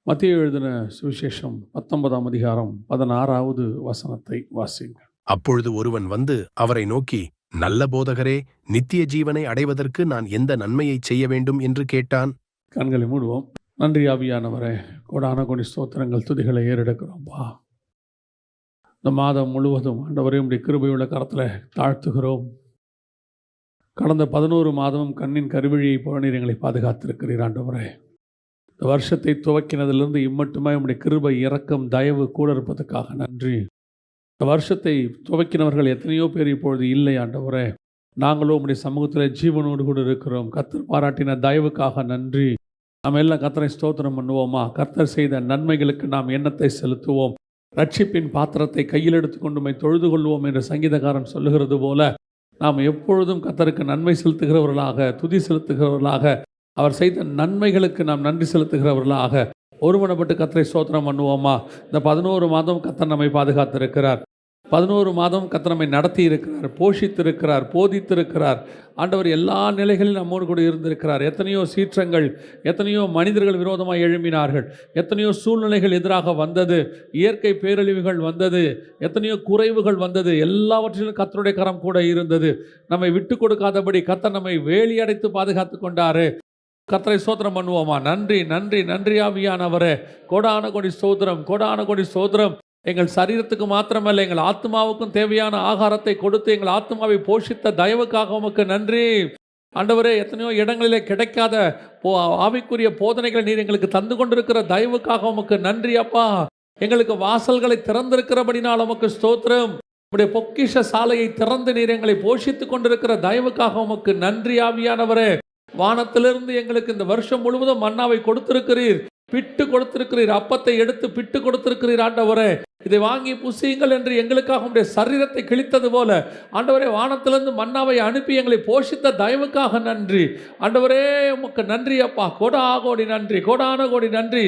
மத்தேயு எழுதின சுவிசேஷம் 19ஆம் அதிகாரம் 16வது வசனத்தை வாசிங்க. அப்பொழுது ஒருவன் வந்து அவரை நோக்கி, நல்ல போதகரே, நித்திய ஜீவனை அடைவதற்கு நான் எந்த நன்மையைச் செய்ய வேண்டும் என்று கேட்டான். கண்களை மூடுவோம். நன்றி ஆவியானவரே, கோடான கோடி ஸ்தோத்திரங்கள் துதிகளை ஏறெடுக்கிறோம்பா. இந்த மாதம் முழுவதும் ஆண்டவரே உம்முடைய கிருபையுள்ள கரத்தில் தாழ்த்துகிறோம். கடந்த 11 மாதமும் கண்ணின் கருவிழியை போல நீர் எங்களை பாதுகாத்திருக்கிறீர் ஆண்டவரே. இந்த வருஷத்தை துவக்கினதிலிருந்து இம்மட்டுமே உம்முடைய கிருபை, இரக்கம், தயவு கூட இருப்பதற்காக நன்றி. இந்த வருஷத்தை துவக்கினவர்கள் எத்தனையோ பேர் இப்பொழுது இல்லை ஆண்டவரே. நாங்களும் உம்முடைய சமூகத்தில் ஜீவனோடு கூட இருக்கிறோம். கர்த்தர் பாராட்டின தயவுக்காக நன்றி. நாம் எல்லாம் கர்த்தரை ஸ்தோத்திரம் பண்ணுவோமா? கர்த்தர் செய்த நன்மைகளுக்கு நாம் எண்ணத்தை செலுத்துவோம். ரட்சிப்பின் பாத்திரத்தை கையில் எடுத்துக்கொண்டு உம்மை தொழுது கொள்வோம் என்று சங்கீதக்காரன் சொல்லுகிறது போல நாம் எப்பொழுதும் கர்த்தருக்கு நன்மை செலுத்துகிறவர்களாக, துதி செலுத்துகிறவர்களாக, அவர் செய்த நன்மைகளுக்கு நாம் நன்றி செலுத்துகிறவர்களாக ஒருமனப்பட்டு கர்த்தரை ஸ்தோத்திரம் பண்ணுவோமா? இந்த 11 மாதம் கர்த்தர் நம்மை பாதுகாத்திருக்கிறார். 11 மாதம் கர்த்தர் நம்மை நடத்தி இருக்கிறார், போஷித்திருக்கிறார், போதித்திருக்கிறார். ஆண்டவர் எல்லா நிலைகளிலும் நம்மோடு கூட இருந்திருக்கிறார். எத்தனையோ சீற்றங்கள், எத்தனையோ மனிதர்கள் விரோதமாக எழும்பினார்கள், எத்தனையோ சூழ்நிலைகள் எதிராக வந்தது, இயற்கை பேரழிவுகள் வந்தது, எத்தனையோ குறைவுகள் வந்தது. எல்லாவற்றிலும் கர்த்தருடைய கரம் கூட இருந்தது. நம்மை விட்டு கொடுக்காதபடி கர்த்தர் நம்மை வேலி அடைத்து பாதுகாத்து கொண்டாரு. கர்த்தரை ஸ்தோத்திரம் பண்ணுவோமா? நன்றி நன்றி நன்றி ஆவியானவரே. கோடான கோடி ஸ்தோத்திரம், கோடான கோடி ஸ்தோத்திரம். எங்கள் சரீரத்துக்கு மாத்திரமல்ல, எங்கள் ஆத்மாவுக்கும் தேவையான ஆகாரத்தை கொடுத்து எங்கள் ஆத்மாவை போஷித்த தயவுக்காக உமக்கு நன்றி ஆண்டவரே. எத்தனையோ இடங்களிலே கிடைக்காத ஆவிக்குரிய போதனைகளை நீர் எங்களுக்கு தந்து கொண்டிருக்கிற தயவுக்காக உமக்கு நன்றி அப்பா. எங்களுக்கு வாசல்களை திறந்திருக்கிறபடினால் உமக்கு ஸ்தோத்திரம். உடைய பொக்கிஷ சாலையை திறந்து நீர் எங்களை போஷித்து கொண்டிருக்கிற தயவுக்காக உமக்கு நன்றி ஆவியானவரே. வானத்திலிருந்து எங்களுக்கு இந்த வருஷம் முழுவதும் மன்னாவை கொடுத்திருக்கிறீர், பிட்டு கொடுத்திருக்கிறீர், அப்பத்தை எடுத்து பிட்டு கொடுத்திருக்கிறீர் ஆண்டவரே. இதை வாங்கி புசியுங்கள் என்று எங்களுக்காக உடைய சரீரத்தை கிழித்தது போல ஆண்டவரே, வானத்திலிருந்து மன்னாவை அனுப்பி எங்களை போஷித்த தயவுக்காக நன்றி ஆண்டவரே. உமக்கு நன்றி அப்பா. கோடான நன்றி, கோடான கோடி நன்றி.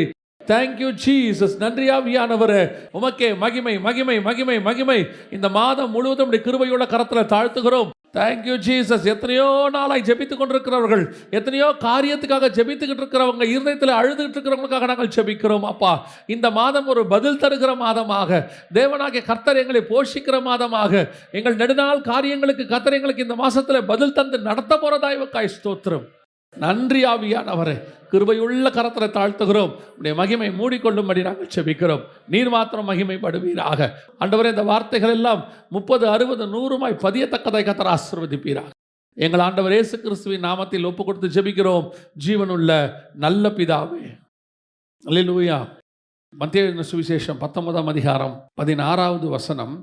Thank you Jesus. நன்றி ஆவியானவரே. உமக்கே மகிமை மகிமை மகிமை மகிமை. இந்த மாதம் முழுவதும் கிருபையுள்ள கரத்தில் தாழ்த்துகிறோம். Thank you Jesus. எத்தனையோ நாளாய் ஜெபித்துக் கொண்டிருக்கிறவர்கள், எத்தனையோ காரியத்துக்காக ஜெபித்துக்கிட்டு இருக்கிறவங்க, இருதயத்தில் அழுதுகிட்டு இருக்கிறவங்களுக்காக நாங்கள் ஜெபிக்கிறோம் அப்பா. இந்த மாதம் ஒரு பதில் தருகிற மாதமாக, தேவனாகிய கர்த்தர் எங்களை போஷிக்கிற மாதமாக, எங்கள் நெடுநாள் காரியங்களுக்கு கர்த்தர் எங்களுக்கு இந்த மாசத்துல பதில் தந்து நடத்த போறதாய் ஸ்தோத்திரம். நன்றி ஆவியானவரே. கிருபையுள்ள கரத்தில் தாழ்த்துகிறோம். உடைய மகிமை மூடிக்கொள்ளும்படி நாங்கள் செபிக்கிறோம். நீர் மாத்திரம் மகிமைப்படுவீராக ஆண்டவரே. இந்த வார்த்தைகள் எல்லாம் 30, 60, 100 பதியத்தக்கதை கர்த்தர் ஆசீர்வதிப்பீராக. எங்கள் ஆண்டவர் இயேசு கிறிஸ்துவின் நாமத்தில் ஒப்பு கொடுத்து ஜெபிக்கிறோம் ஜீவனுள்ள நல்ல பிதாவே. அல்லேலூயா. மத்தேயு சுவிசேஷம் 19ஆம் அதிகாரம் 16வது வசனம்.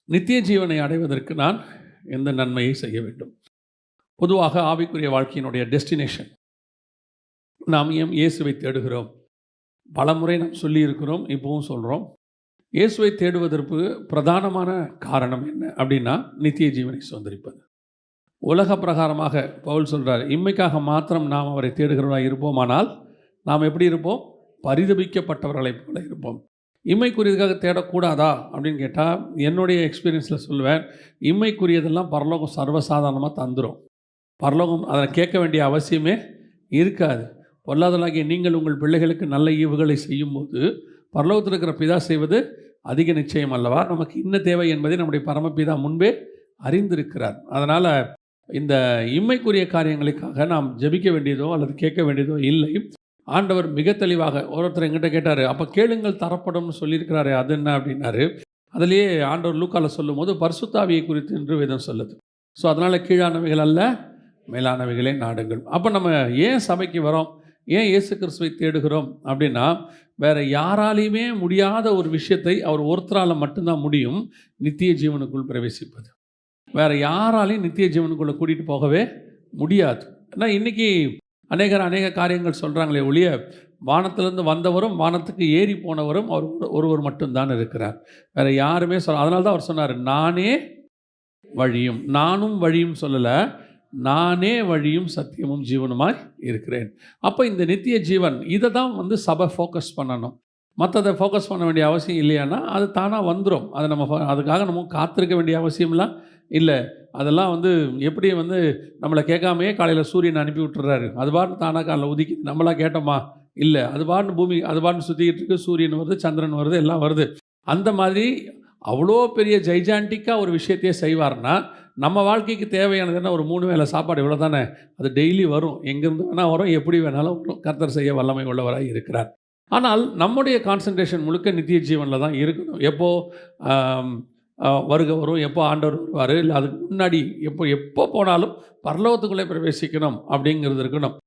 நித்திய ஜீவனை அடைவதற்கு நான் எந்த நன்மையை செய்ய வேண்டும்? பொதுவாக ஆவிக்குரிய வாழ்க்கையினுடைய டெஸ்டினேஷன், நாம் ஏன் இயேசுவை தேடுகிறோம்? பல முறை நாம் சொல்லியிருக்கிறோம், இப்போவும் சொல்கிறோம். இயேசுவை தேடுவதற்கு பிரதானமான காரணம் என்ன அப்படின்னா, நித்திய ஜீவனை சுதந்திரிப்பது. உலக பிரகாரமாக பவுல் சொல்கிறார், இம்மைக்காக மாத்திரம் நாம் அவரை தேடுகிறவர்களாக இருப்போமானால் நாம் எப்படி இருப்போம்? பரிதபிக்கப்பட்டவர்களைப் போல இருப்போம். இம்மைக்குரியதுக்காக தேடக்கூடாதா அப்படின்னு கேட்டால், என்னுடைய எக்ஸ்பீரியன்ஸில் சொல்லுவேன், இம்மைக்குரியதெல்லாம் பரலோகம் சர்வசாதாரணமாக தந்துடும். பரலோகம் அதை கேட்க வேண்டிய அவசியமே இருக்காது. பொல்லாதலாகிய நீங்கள் உங்கள் பிள்ளைகளுக்கு நல்ல ஈவுகளை செய்யும்போது பரலோகத்தில் இருக்கிற பிதா செய்வது அதிக நிச்சயம் அல்லவா? நமக்கு இன்ன தேவை என்பதை நம்முடைய பரமபிதா முன்பே அறிந்திருக்கிறார். அதனால் இந்த இம்மைக்குரிய காரியங்களுக்காக நாம் ஜெபிக்க வேண்டியதோ அல்லது கேட்க வேண்டியதோ இல்லை. ஆண்டவர் மிக தெளிவாக, ஒருத்தர் எங்கிட்ட கேட்டார், அப்போ கேளுங்கள் தரப்படும்னு சொல்லியிருக்கிறாரு, அது என்ன அப்படின்னாரு. அதிலேயே ஆண்டவர் லூக்கால சொல்லும் போது பரிசுத்த ஆவியை குறித்து என்று வேதம் சொல்லுது. ஸோ அதனால் கீழானவைகள் அல்ல, மேலானவைகளே நாடுங்கள். அப்போ நம்ம ஏன் சபைக்கு வரோம், ஏன் இயேசு கிறிஸ்துவை தேடுகிறோம் அப்படின்னா, வேறு யாராலையுமே முடியாத ஒரு விஷயத்தை அவர் ஒருத்தரால் மட்டும்தான் முடியும், நித்திய ஜீவனுக்குள் பிரவேசிப்பது. வேறு யாராலையும் நித்திய ஜீவனுக்குள்ளே கூட்டிகிட்டு போகவே முடியாது. ஏன்னா இன்றைக்கி அநேக காரியங்கள் சொல்கிறாங்களே ஒழிய, வானத்திலிருந்து வந்தவரும் வானத்துக்கு ஏறி போனவரும் அவர் ஒருவர் மட்டும்தான் இருக்கிறார். வேறு யாருமே அதனால தான் அவர் சொன்னார், நானே வழியும். நானும் வழியும் சொல்லலை, நானே வழியும் சத்தியமும் ஜீவனுமாய் இருக்கிறேன். அப்போ இந்த நித்திய ஜீவன் இதை தான் சபை ஃபோக்கஸ் பண்ணணும். மற்றதை ஃபோக்கஸ் பண்ண வேண்டிய அவசியம் இல்லையானா அது தானாக வந்துடும். அதை நம்ம அதுக்காக நம்ம காத்திருக்க வேண்டிய அவசியம்லாம் இல்லை. அதெல்லாம் எப்படி நம்மளை கேட்காமையே காலையில் சூரியனை அனுப்பி விட்டுறாரு, அது பாட்டு தானாக காலையில் உதிக்கி நம்மளாக கேட்டோமா இல்லை. அது பாட்டுன்னு பூமி அது பாட்டுன்னு சுற்றிக்கிட்டு இருக்கு. சூரியன் வருது, சந்திரன் வருது, எல்லாம் வருது. அந்த மாதிரி அவ்வளோ பெரிய ஜைஜாண்டிக்காக ஒரு விஷயத்தையே செய்வார்னா, நம்ம வாழ்க்கைக்கு தேவையானது என்ன? ஒரு 3 வேளை சாப்பாடு இவ்வளோ தானே. அது டெய்லி வரும். எங்கேருந்து வேணால் வரும், எப்படி வேணாலும் வரும். கர்த்தர் செய்ய வல்லமை உள்ளவராக இருக்கிறார். ஆனால் நம்முடைய கான்சன்ட்ரேஷன் முழுக்க நித்திய ஜீவனில் தான் இருக்கணும். எப்போ வருகை வரும், எப்போ ஆண்டவர் வருவார், இல்லை அதுக்கு முன்னாடி எப்போ போனாலும் பரலோகத்துக்குள்ளே பிரவேசிக்கணும் அப்படிங்கிறது இருக்கணும்.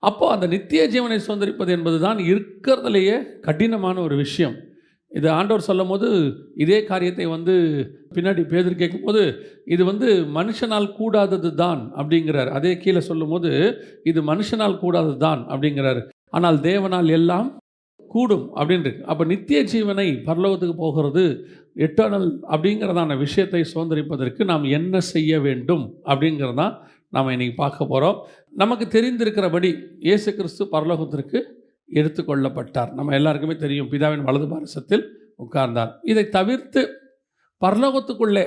அப்போது அந்த நித்திய ஜீவனை சுதந்திரிப்பது என்பது தான் இருக்கிறதுலையே கடினமான ஒரு விஷயம். இது ஆண்டவர் சொல்லும் போது இதே காரியத்தை பின்னாடி பேதுரு கேட்கும்போது இது மனுஷனால் கூடாதது தான் அப்படிங்கிறார். அதே கீழே சொல்லும் போது இது மனுஷனால் கூடாதது தான் அப்படிங்கிறார். ஆனால் தேவனால் எல்லாம் கூடும் அப்படின்ட்டு. அப்போ நித்திய ஜீவனை பரலோகத்துக்கு போகிறது எட்டர்னல் அப்படிங்கிறதான விஷயத்தை சுதந்திரிப்பதற்கு நாம் என்ன செய்ய வேண்டும் அப்படிங்கிறதான் நாம் இன்றைக்கி பார்க்க போகிறோம். நமக்கு தெரிந்திருக்கிறபடி இயேசு கிறிஸ்து பரலோகத்திற்கு எடுத்துக்கொள்ளப்பட்டார். நம்ம எல்லாருக்குமே தெரியும், பிதாவின் வலது பாரசத்தில் உட்கார்ந்தார். இதை தவிர்த்து பரலோகத்துக்குள்ளே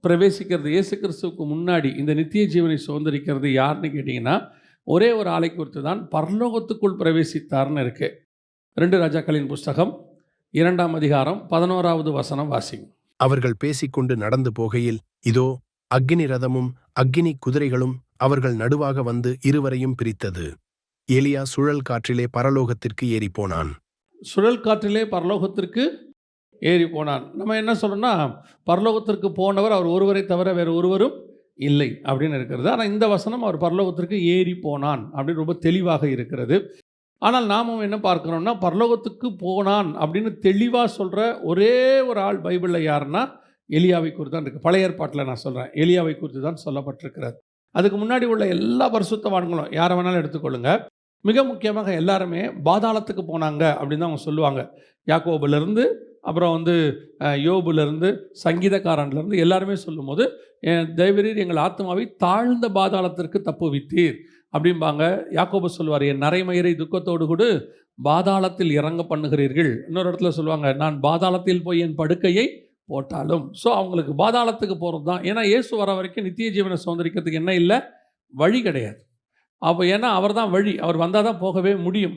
பிரவேசிக்கிறது, இயேசு கிறிஸ்துவுக்கு முன்னாடி இந்த நித்திய ஜீவனை சுதந்திரிக்கிறது யாருன்னு கேட்டிங்கன்னா, ஒரே ஒரு ஆளை குறித்து தான் பரலோகத்துக்குள் பிரவேசித்தார்னு இருக்கு. 2 ராஜாக்களின் புஸ்தகம் 2ஆம் அதிகாரம் 11வது வசனம் வாசிங்க. அவர்கள் பேசிக்கொண்டு நடந்து போகையில், இதோ அக்கினி ரதமும் அக்கினி குதிரைகளும் அவர்கள் நடுவாக வந்து இருவரையும் பிரித்தது. எலியா சுழல் காற்றிலே பரலோகத்திற்கு ஏறி போனான். சுழல் காற்றிலே பரலோகத்திற்கு ஏறி போனான். நம்ம என்ன சொல்லணும்னா, பரலோகத்திற்கு போனவர் அவர் ஒருவரை தவிர வேறு ஒருவரும் இல்லை அப்படின்னு இருக்கிறது. ஆனால் இந்த வசனம் அவர் பரலோகத்திற்கு ஏறி போனான் அப்படின்னு ரொம்ப தெளிவாக இருக்கிறது. ஆனால் நாமும் என்ன பார்க்குறோம்னா, பரலோகத்துக்கு போனான் அப்படின்னு தெளிவாக சொல்கிற ஒரே ஒரு ஆள் பைபிளில் யாருன்னா எலியாவை குறித்து தான் இருக்குது. பழைய ஏற்பாட்டில் நான் சொல்கிறேன், எலியாவை குறித்து தான் சொல்லப்பட்டிருக்கிறது. அதுக்கு முன்னாடி உள்ள எல்லா பரிசுத்தவான்களும் யாரை வேணாலும் எடுத்துக்கொள்ளுங்க, மிக முக்கியமாக எல்லாருமே பாதாளத்துக்கு போனாங்க அப்படின்னு தான் அவங்க சொல்லுவாங்க. யாக்கோபுலேருந்து அப்புறம் யோபுலேருந்து சங்கீதக்காரன்லேருந்து எல்லாருமே சொல்லும்போது, தயவுரீர் எங்கள் ஆத்மாவை தாழ்ந்த பாதாளத்திற்கு தப்புவித்தீர் அப்படிம்பாங்க. யாக்கோபு சொல்லுவார், என் நரைமயிரை துக்கத்தோடு கூட பாதாளத்தில் இறங்க பண்ணுகிறீர்கள். இன்னொரு இடத்துல சொல்லுவாங்க, நான் பாதாளத்தில் போய் என் படுக்கையை போட்டாலும். ஸோ அவங்களுக்கு பாதாளத்துக்கு போகிறது தான். ஏன்னா இயேசு வர வரைக்கும் நித்திய ஜீவனை சுதந்திரிக்கிறதுக்கு என்ன இல்லை, வழி கிடையாது. அப்போ ஏன்னா அவர் தான் வழி, அவர் வந்தால் தான் போகவே முடியும்,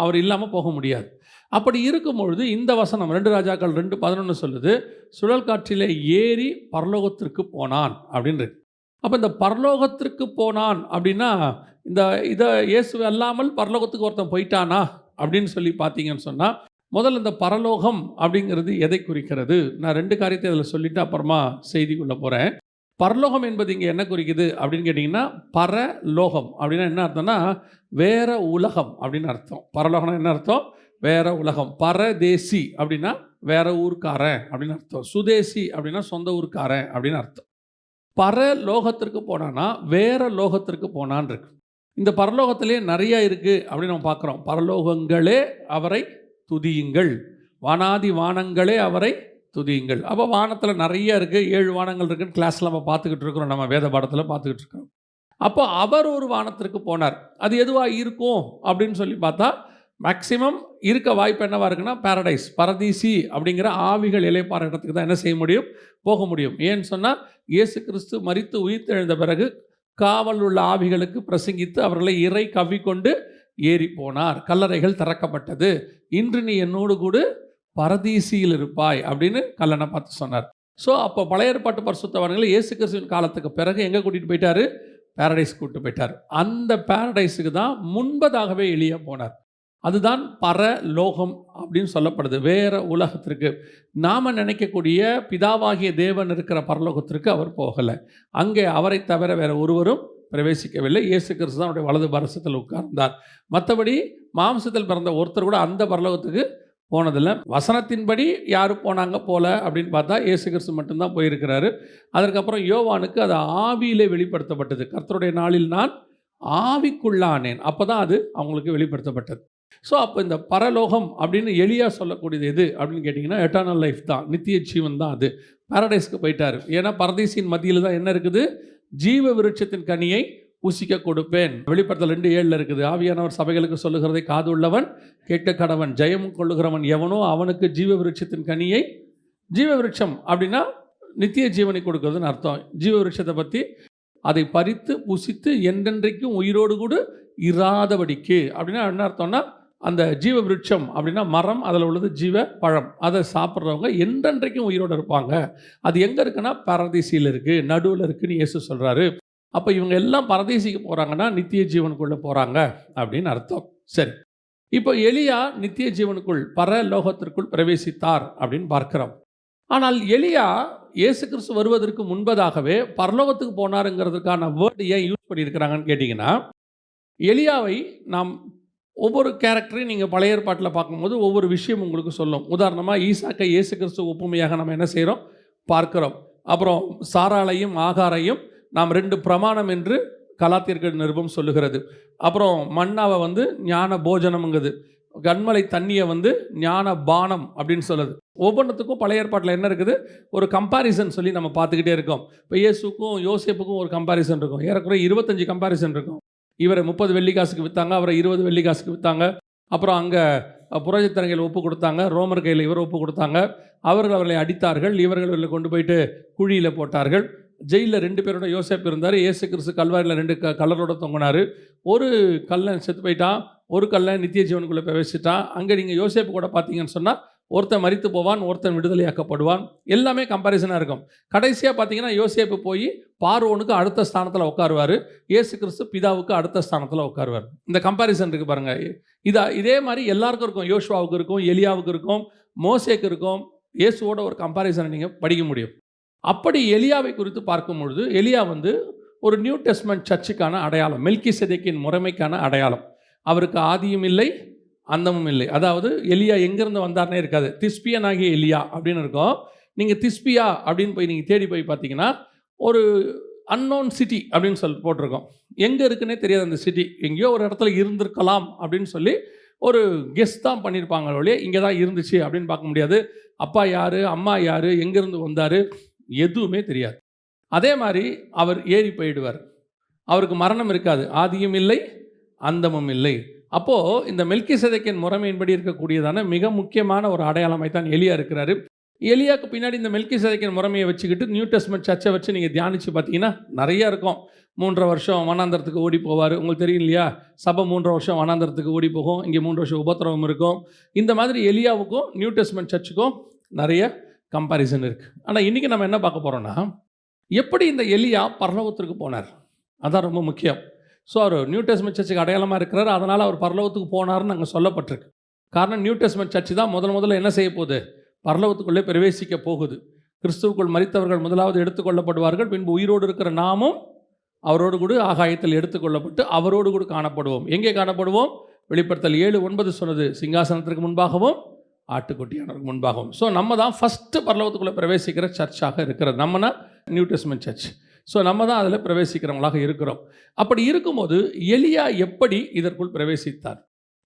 அவர் இல்லாமல் போக முடியாது. அப்படி இருக்கும்பொழுது இந்த வசனம் 2 ராஜாக்கள் 2:11 சொல்லுது, சுழல் காற்றிலே ஏறி பரலோகத்திற்கு போனான் அப்படின்னு. அப்போ இந்த பரலோகத்திற்கு போனான் அப்படின்னா, இதை இயேசு அல்லாமல் பரலோகத்துக்கு ஒருத்தன் போயிட்டானா அப்படின்னு சொல்லி பார்த்தீங்கன்னு சொன்னால், முதல்ல இந்த பரலோகம் அப்படிங்கிறது எதை குறிக்கிறது? நான் 2 காரியத்தை அதில் சொல்லிவிட்டு அப்புறமா செய்திக்குள்ளே போகிறேன். பரலோகம் என்பது இங்கே என்ன குறிக்குது அப்படின்னு கேட்டிங்கன்னா, பரலோகம் அப்படின்னா என்ன அர்த்தம்னா வேற உலகம் அப்படின்னு அர்த்தம். பரலோகம்னா என்ன அர்த்தம்? வேற உலகம். பரதேசி அப்படின்னா வேற ஊர்க்காரன் அப்படின்னு அர்த்தம். சுதேசி அப்படின்னா சொந்த ஊர்க்காரன் அப்படின்னு அர்த்தம். பரலோகத்திற்கு போனான்னா வேற லோகத்திற்கு போனான் இருக்கு. இந்த பரலோகத்திலே நிறைய இருக்குது அப்படின்னு நம்ம பார்க்குறோம். பரலோகங்களே அவரை துதியுங்கள், வானாதி வானங்களே அவரை துதியுங்கள். அப்போ வானத்தில் நிறைய இருக்குது, 7 வானங்கள் இருக்குன்னு கிளாஸில் நம்ம பார்த்துக்கிட்டு இருக்கிறோம், நம்ம வேத பாடத்தில் பார்த்துக்கிட்டு இருக்கிறோம். அப்போ அவர் ஒரு வானத்திற்கு போனார். அது எதுவாக இருக்கும் அப்படின்னு சொல்லி பார்த்தா, மேக்சிமம் இருக்க வாய்ப்பு என்னவாக இருக்குன்னா பாரடைஸ், பரதீசி அப்படிங்கிற ஆவிகள் இளைப்பாற இடத்துக்கு தான் என்ன செய்ய முடியும், போக முடியும். ஏன்னு சொன்னால் இயேசு கிறிஸ்து மரித்து உயிர்த்தெழுந்த பிறகு காவல் உள்ள ஆவிகளுக்கு பிரசங்கித்து அவர்களை இறை கவ்விக்கொண்டு ஏறி போனார். கல்லறைகள் திறக்கப்பட்டது. இன்று நீ என்னோடு கூட பரதீசியில் இருப்பாய் அப்படின்னு கல்லனை பார்த்து சொன்னார். ஸோ அப்போ பழைய ஏற்பாட்டு பரிசுத்தவான்களை இயேசு கிறிஸ்துவின் காலத்துக்கு பிறகு எங்கே கூட்டிகிட்டு போயிட்டார்? பாரடைஸ் கூப்பிட்டு போயிட்டார். அந்த பாரடைஸுக்கு தான் முன்பதாகவே எலியா போனார். அதுதான் பரலோகம் அப்படின்னு சொல்லப்படுது. வேற உலகத்திற்கு, நாம் நினைக்கக்கூடிய பிதாவாகிய தேவன் இருக்கிற பரலோகத்திற்கு அவர் போகலை. அங்கே அவரை தவிர வேறு ஒருவரும் பிரவேசிக்கவில்லை. இயேசு கிறிஸ்து தான் அவருடைய வலது பாரசத்தில் உட்கார்ந்தார். மற்றபடி மாம்சத்தில் பிறந்த ஒருத்தர் கூட அந்த பரலோகத்துக்கு போனதில்லை. வசனத்தின்படி யார் போனாங்க போல அப்படின்னு பார்த்தா இயேசு கிறிஸ்து மட்டும்தான் போயிருக்கிறாரு. அதற்கப்புறம் யோவானுக்கு அது ஆவியிலே வெளிப்படுத்தப்பட்டது. கர்த்தருடைய நாளில் நான் ஆவிக்குள்ளானேன், அப்போ தான் அது அவங்களுக்கு வெளிப்படுத்தப்பட்டது. ஸோ அப்போ இந்த பரலோகம் அப்படின்னு எலியா சொல்லக்கூடியது எது அப்படின்னு கேட்டிங்கன்னா, எட்டர்னல் லைஃப் தான், நித்திய ஜீவன் தான். அது பாரடைஸ்க்கு போயிட்டார். ஏன்னா பரதீசின் மத்தியில் தான் என்ன இருக்குது, ஜீவ விருட்சத்தின் கனியை புசிக்க கொடுப்பேன். வெளிப்படுத்தல் 2:7 இருக்குது, ஆவியானவர் சபைகளுக்கு சொல்லுகிறதை காது உள்ளவன் கேட்க கடவன், ஜெயம் கொள்ளுகிறவன் எவனோ அவனுக்கு ஜீவ விருட்சத்தின் கனியை, ஜீவ விருட்சம் அப்படின்னா நித்திய ஜீவனை கொடுக்குறதுன்னு அர்த்தம். ஜீவ விருட்சத்தை பற்றி அதை பறித்து புசித்து என்றென்றைக்கும் உயிரோடு கூட இராதபடிக்கு அப்படின்னா என்ன அர்த்தம்னா, அந்த ஜீவ விருட்சம் அப்படின்னா மரம், அதில் உள்ளது ஜீவ பழம். அதை சாப்பிட்றவங்க என்றென்றைக்கும் உயிரோடு இருப்பாங்க. அது எங்கே இருக்குன்னா பரதீசியில் இருக்குது, நடுவில் இருக்குதுன்னு இயேசு சொல்கிறாரு. அப்போ இவங்க எல்லாம் பரதீசிக்கு போகிறாங்கன்னா நித்திய ஜீவனுக்குள்ளே போகிறாங்க அப்படின்னு அர்த்தம். சரி, இப்போ எலியா நித்திய ஜீவனுக்குள் பரலோகத்திற்குள் பிரவேசித்தார் அப்படின்னு பார்க்கிறோம். ஆனால் எலியா இயேசு கிறிஸ்து வருவதற்கு முன்பதாகவே பரலோகத்துக்கு போனாருங்கிறதுக்கான வேர்டு ஏன் யூஸ் பண்ணியிருக்கிறாங்கன்னு கேட்டிங்கன்னா, எலியாவை நாம் ஒவ்வொரு கேரக்டரையும் நீங்கள் பழைய ஏற்பாட்டில் பார்க்கும்போது ஒவ்வொரு விஷயம் உங்களுக்கு சொல்லும். உதாரணமாக ஈசாக்கை இயேசு கிறிஸ்து ஒப்புமையாக நம்ம என்ன செய்கிறோம் பார்க்கிறோம். அப்புறம் சாராளையும் ஆகாரையும் நாம் 2 பிரமாணம் என்று கலாத்தியர்கள் நிருபம் சொல்லுகிறது. அப்புறம் மன்னாவை ஞான போஜனம்ங்குது, கண்மலை தண்ணியை ஞான பானம் அப்படின்னு சொல்லுது. ஒவ்வொன்றுத்துக்கும் பழைய ஏற்பாட்டில் என்ன இருக்குது, ஒரு கம்பாரிசன் சொல்லி நம்ம பார்த்துக்கிட்டே இருக்கோம். இப்போ இயேசுக்கும் யோசேப்புக்கும் ஒரு கம்பாரிசன் இருக்கும், ஏறக்குறைய 25 கம்பாரிசன் இருக்கும். இவரை 30 வெள்ளிக்காசுக்கு விற்றாங்க, அவரை 20 வெள்ளிக்காசுக்கு விற்றாங்க. அப்புறம் அங்கே புரோஜத்தரங்கையில் ஒப்பு கொடுத்தாங்க, ரோமர் கையில் இவர் ஒப்பு கொடுத்தாங்க. அவர்களை அடித்தார்கள், இவர்களை கொண்டு போயிட்டு குழியில் போட்டார்கள். ஜெயிலில் 2 பேரோட யோசேப்பு இருந்தார். இயேசு கிறிஸ்து கல்வாரியில் 2 கல்லரோட தொங்கினார். ஒரு கல்லன் செத்து போயிட்டான், ஒரு கல்லன் நித்திய ஜீவனுக்குள்ளே பிரவேசிட்டான். அங்கே நீங்கள் யோசேப்பு கூட பார்த்தீங்கன்னு சொன்னால் ஒருத்தன் மரித்து போவான், ஒருத்தன் விடுதலையாக்கப்படுவான். எல்லாமே கம்பாரிசனாக இருக்கும். கடைசியாக பார்த்தீங்கன்னா யோசேப்பு போய் பார்வோனுக்கு அடுத்த ஸ்தானத்தில் உட்காருவார், இயேசு கிறிஸ்து பிதாவுக்கு அடுத்த ஸ்தானத்தில் உட்காருவார். இந்த கம்பாரிசன் இருக்குது பாருங்கள். இதே மாதிரி எல்லாருக்கும் இருக்கும். யோசுவாவுக்கு இருக்கும், எலியாவுக்கு இருக்கும், மோசேக்கு இருக்கும். இயேசுவோட ஒரு கம்பாரிசனை நீங்கள் படிக்க முடியும். அப்படி எலியாவை குறித்து பார்க்கும் பொழுது எலியா ஒரு நியூ டெஸ்ட்மெண்ட் சர்ச்சுக்கான அடையாளம், மெல்கிசேதேக்கின் முறைமைக்கான அடையாளம். அவருக்கு ஆதியும் இல்லை அந்தமும் இல்லை. அதாவது எலியா எங்கேருந்து வந்தார்னே இருக்காது. திஸ்பியனாகிய எலியா அப்படின்னு இருக்கும். நீங்கள் திஸ்பியா அப்படின்னு போய் நீங்கள் தேடி போய் பார்த்தீங்கன்னா ஒரு அன்னோன் சிட்டி அப்படின்னு சொல்லி போட்டிருக்கோம். எங்கே இருக்குன்னே தெரியாது அந்த சிட்டி. எங்கேயோ ஒரு இடத்துல இருந்திருக்கலாம் அப்படின்னு சொல்லி ஒரு கெஸ் தான் பண்ணியிருப்பாங்க ஒழிய இங்கே தான் இருந்துச்சு அப்படின்னு பார்க்க முடியாது. அப்பா யார், அம்மா யார், எங்கேருந்து வந்தார், எதுவுமே தெரியாது. அதே மாதிரி அவர் ஏறி போயிடுவார். அவருக்கு மரணம் இருக்காது, ஆதியும் இல்லை அந்தமும் இல்லை. அப்போது இந்த மெல்கிசேதேக்கின் முறைமையின்படி இருக்கக்கூடியதான மிக முக்கியமான ஒரு அடையாளமாய் தான் எலியா இருக்கிறாரு. எலியாவுக்கு பின்னாடி இந்த மெல்கிசேதேக்கின் முறைமையை வச்சுக்கிட்டு நியூ டெஸ்ட்மெண்ட் சர்ச்சை வச்சு நீங்கள் தியானித்து பார்த்தீங்கன்னா நிறையா இருக்கும். 3 வருஷம் வனாந்தரத்துக்கு ஓடி போவார். உங்களுக்கு தெரியும் இல்லையா, சபை 3 வருஷம் வனாந்தரத்துக்கு ஓடி போகும். இங்கே 3 வருஷம் உபத்திரவம் இருக்கும். இந்த மாதிரி எலியாவுக்கும் நியூ டெஸ்ட்மெண்ட் சர்ச்சுக்கும் நிறைய கம்பாரிசன் இருக்குது. ஆனால் இன்றைக்கி நம்ம என்ன பார்க்க போகிறோன்னா, எப்படி இந்த எலியா பரலோகத்திற்கு போனார், அதான் ரொம்ப முக்கியம். ஸோ அவர் நியூ டெஸ்ட்மெண்ட் சர்ச்சுக்கு அடையாளமாக இருக்கிறார். அதனால் அவர் பரலோகத்துக்கு போனார்னு அங்கே சொல்லப்பட்டிருக்கு. காரணம் நியூ டெஸ்ட்மெண்ட் சர்ச்சு தான் முதல்ல என்ன செய்ய போகுது, பரலோகத்துக்குள்ளே பிரவேசிக்க போகுது. கிறிஸ்துவுக்குள் மரித்தவர்கள் முதலாவது எடுத்துக்கொள்ளப்படுவார்கள், பின்பு உயிரோடு இருக்கிற நாமும் அவரோடு கூட ஆகாயத்தில் எடுத்துக்கொள்ளப்பட்டு அவரோடு கூட காணப்படுவோம். எங்கே காணப்படுவோம்? வெளிப்படுத்தல் 7:9 சொன்னது, சிங்காசனத்திற்கு முன்பாகவும் ஆட்டுக்குட்டியானவருக்கு முன்பாகவும். ஸோ நம்ம தான் ஃபஸ்ட்டு பரலோகத்துக்குள்ளே பிரவேசிக்கிற சர்ச்சாக இருக்கிறது. நம்மனா நியூ டெஸ்ட்மெண்ட் சர்ச். ஸோ நம்ம தான் அதில் பிரவேசிக்கிறவங்களாக இருக்கிறோம். அப்படி இருக்கும்போது எலியா எப்படி இதற்குள் பிரவேசித்தார்?